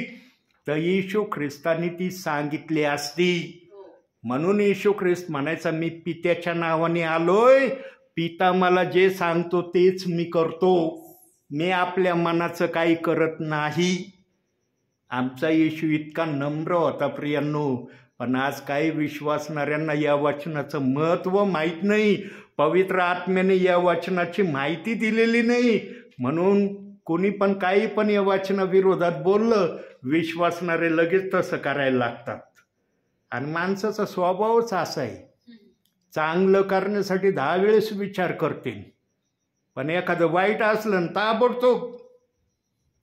तर येशू ख्रिस्तानी ती सांगितली असती. म्हणून येशू ख्रिस्त म्हणायचा, मी पित्याच्या नावाने आलोय, पिता मला जे सांगतो तेच मी करतो, मी आपल्या मनाचं काही करत नाही. आमचा येशू इतका नम्र होता प्रियांनो. पण आज काही विश्वासणाऱ्यांना या वचनाचं महत्त्व माहीत नाही. पवित्र आत्म्याने या वचनाची माहिती दिलेली नाही. म्हणून कोणी पण काही पण या वचनाविरोधात बोललं, विश्वासणारे लगेच तसं करायला लागतात. आणि माणसाचा स्वभावच असा आहे, चांगलं करण्यासाठी 10 वेळेस विचार करतील, पण एखादं वाईट असलं ताबडतोब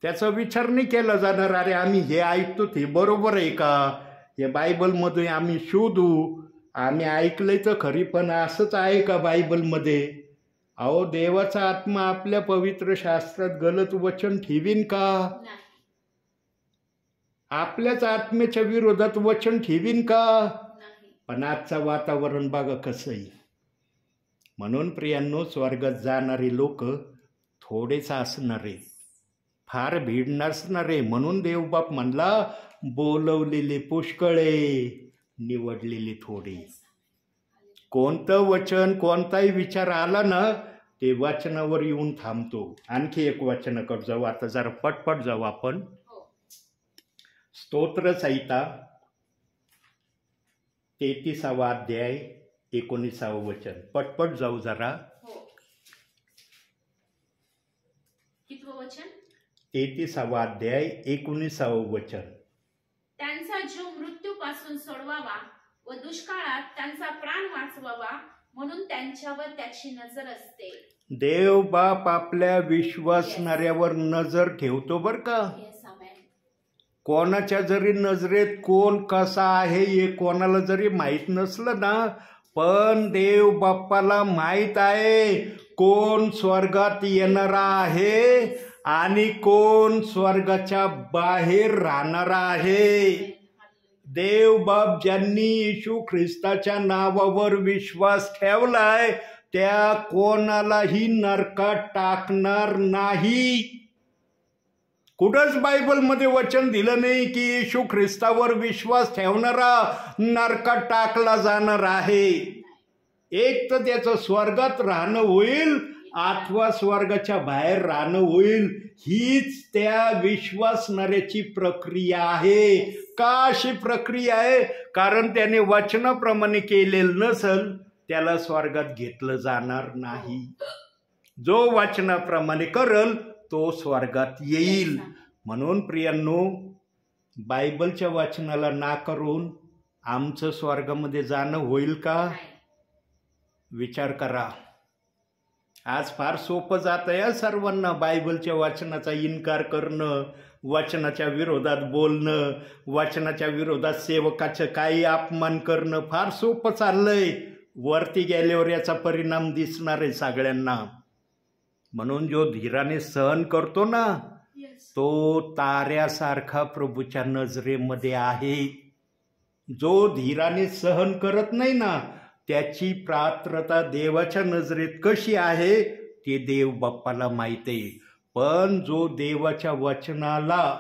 त्याचा विचार नाही केला जाणार. अरे आम्ही हे ऐकतो ते बरोबर आहे का? हे बायबलमध्ये आम्ही शोधू, आम्ही ऐकलंय तर खरी, पण असंच आहे का बायबलमध्ये? अहो, देवाचा आत्मा आपल्या पवित्र शास्त्रात गलत वचन ठेवीन का? आपल्याच आत्म्याच्या विरोधात वचन ठेवीन का? पण आजचं वातावरण बघा कसं आहे. म्हणून प्रियांनो, स्वर्गात जाणारे लोक थोडेच असणारे, फार भीड नसणारे. म्हणून देवबाप म्हणला, बोलवलेले पुष्कळे, निवडलेले थोडे. कोणतं वचन, कोणताही विचार आला ना, ते वचनावर येऊन थांबतो. आणखी एक वचनाकडे जाऊ, आता जरा पटपट जाऊ आपण. स्तोत्रसंहिता 33वा अध्याय 19वा वचन. पटपट जाऊ जरा. 33वा अध्याय 19वा वचन. त्यांचा जीव मृत्यूपासून सोडवावा व दुष्काळात त्यांचा प्राण वाचवावा, म्हणून त्यांच्यावर त्याची नजर असते. देव बाप आपल्या विश्वासणाऱ्यावर नजर ठेवतो बर का. कोणाच्या जरी नजरेत कोण कसा आहे हे कोणाला जरी माहीत नसलं ना, पण देव बाप्पाला माहीत आहे कोण स्वर्गात येणारा आहे आणि कोण स्वर्गाच्या बाहेर राहणारा आहे. देव बाप ज्यांनी येशू ख्रिस्ताच्या नावावर विश्वास ठेवलाय त्या कोणालाही नरकात टाकणार नाही. कुठंच बायबलमध्ये वचन दिलं नाही की येशू ख्रिस्तावर विश्वास ठेवणारा नरकात टाकला जाणार आहे. एक तर त्याचं स्वर्गात राहणं होईल अथवा स्वर्गाच्या बाहेर राहणं होईल. हीच त्या विश्वासणाऱ्याची प्रक्रिया आहे. का अशी प्रक्रिया आहे? कारण त्याने वचनाप्रमाणे केलेलं नसल त्याला स्वर्गात घेतलं जाणार नाही. जो वचनाप्रमाणे करल तो स्वर्गात येईल. म्हणून प्रियांनो, बायबलच्या वचनाला नाकारून आमचं स्वर्गामध्ये जाणं होईल का? विचार करा. आज फार सोपं जात आहे सर्वांना बायबलच्या वचनाचा इन्कार करणं, वचनाच्या विरोधात बोलणं, वचनाच्या विरोधात सेवकाचं काही अपमान करणं फार सोपं चाललंय. वरती गेल्यावर याचा परिणाम दिसणार आहे सगळ्यांना. म्हणून जो धीराने सहन करतो ना, तो ताऱ्यासारखा प्रभूच्या नजरेमध्ये आहे. जो धीराने सहन करत नाही ना, त्याची पात्रता देवाच्या नजरेत कशी आहे ते देव बाप्पाला माहिती आहे. पण जो देवाच्या वचनाला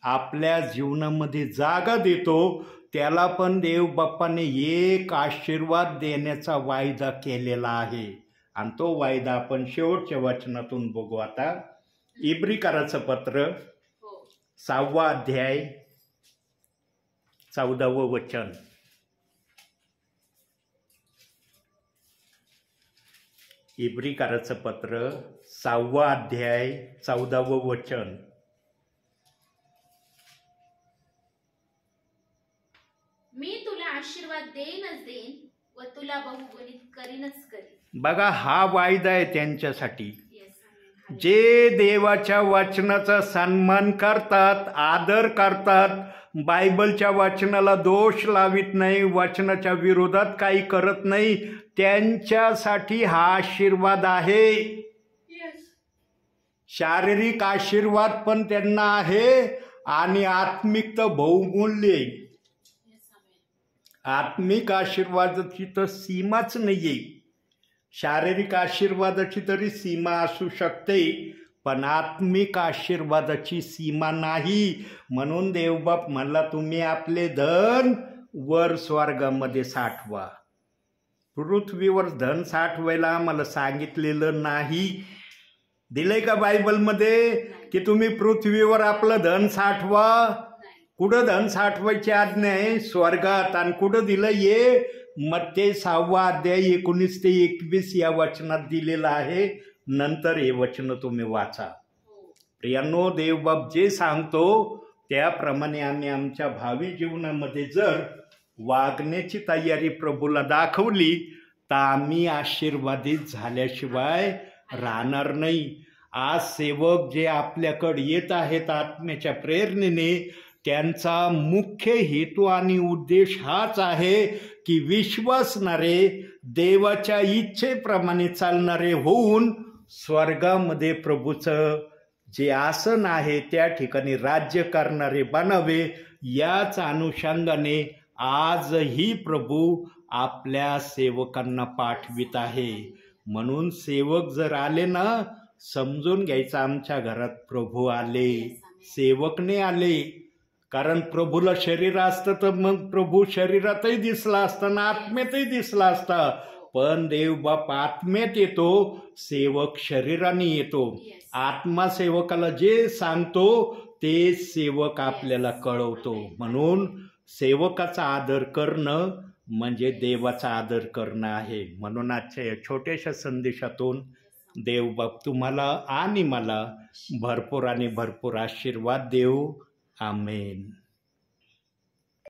आपल्या जीवनामध्ये जागा देतो त्याला पण देव बाप्पाने एक आशीर्वाद देण्याचा वायदा केलेला आहे. आणि तो वायदा आपण शेवटच्या वचनातून बघू. आता इब्रिकराचं पत्र 6वा अध्याय 14वं वचन. इब्रीकराचं पत्र 6वा अध्याय 14वं वचन. मी तुला आशीर्वाद देईनच देईन व तुला बहुगुणित करीनच करीन. बघा, हा वायदा आहे त्यांच्यासाठी. Yes, amen. जे देवाच्या वचनाचा सन्मान करतात, आदर करतात, बायबलच्या वचनाला दोष लावित नाही, वचनाच्या विरोधात काही करत नाही, त्यांच्यासाठी हा आशीर्वाद आहे. Yes. शारीरिक आशीर्वाद पण त्यांना आहे आणि आत्मिक तर बहुमूल्य आहे. Yes, amen. आत्मिक आशीर्वादाची तर सीमाच नाहीये. शारीरिक आशीर्वादाची तरी सीमा असू शकते, पण आत्मिक आशीर्वादाची सीमा नाही. म्हणून देवबाप म्हणला, तुम्ही आपले धन वर स्वर्गामध्ये साठवा. पृथ्वीवर धन साठवायला आम्हाला सांगितलेलं नाही. दिलंय का बायबलमध्ये की तुम्ही पृथ्वीवर आपलं धन साठवा? नाही. कुठं धन साठवायची आज्ञा आहे? स्वर्गात. आणि कुठं दिलं? ये मत्ते 6वा अध्याय 19 ते 21 या वचनात दिलेलं आहे. नंतर हे वचन तुम्ही वाचा. हो. प्रियांनो, देवबाप जे सांगतो त्याप्रमाणे आम्ही आमच्या भावी जीवनामध्ये जर वागण्याची तयारी प्रभूला दाखवली तर आम्ही आशीर्वादित झाल्याशिवाय राहणार नाही. आज सेवक जे आपल्याकडे येत आहेत आत्म्याच्या प्रेरणेने, त्यांचा मुख्य हेतू आणि उद्देश हाच आहे की विश्वासणारे, देवाच्या इच्छेप्रमाणे चालणारे होऊन स्वर्गामध्ये प्रभूचं जे आसन आहे त्या ठिकाणी राज्य करणारे बनावे. याच अनुषंगाने आजही प्रभू आपल्या सेवकांना पाठवित आहे. म्हणून सेवक जर आले ना, समजून घ्यायचं आमच्या घरात प्रभू आले, सेवकने आले. कारण प्रभूला शरीर असतं तर मग प्रभू शरीरातही दिसला असता ना आत्म्यातही दिसला असता. पण देवबाप आत्म्यात येतो, सेवक शरीराने येतो. आत्मा सेवकाला जे सांगतो ते सेवक आपल्याला कळवतो. म्हणून सेवकाचा आदर करणं म्हणजे देवाचा आदर करणं आहे. म्हणून आजच्या या छोट्याशा संदेशातून देवबाप तुम्हाला आणि मला भरपूर आणि भरपूर आशीर्वाद देऊ. आमेन.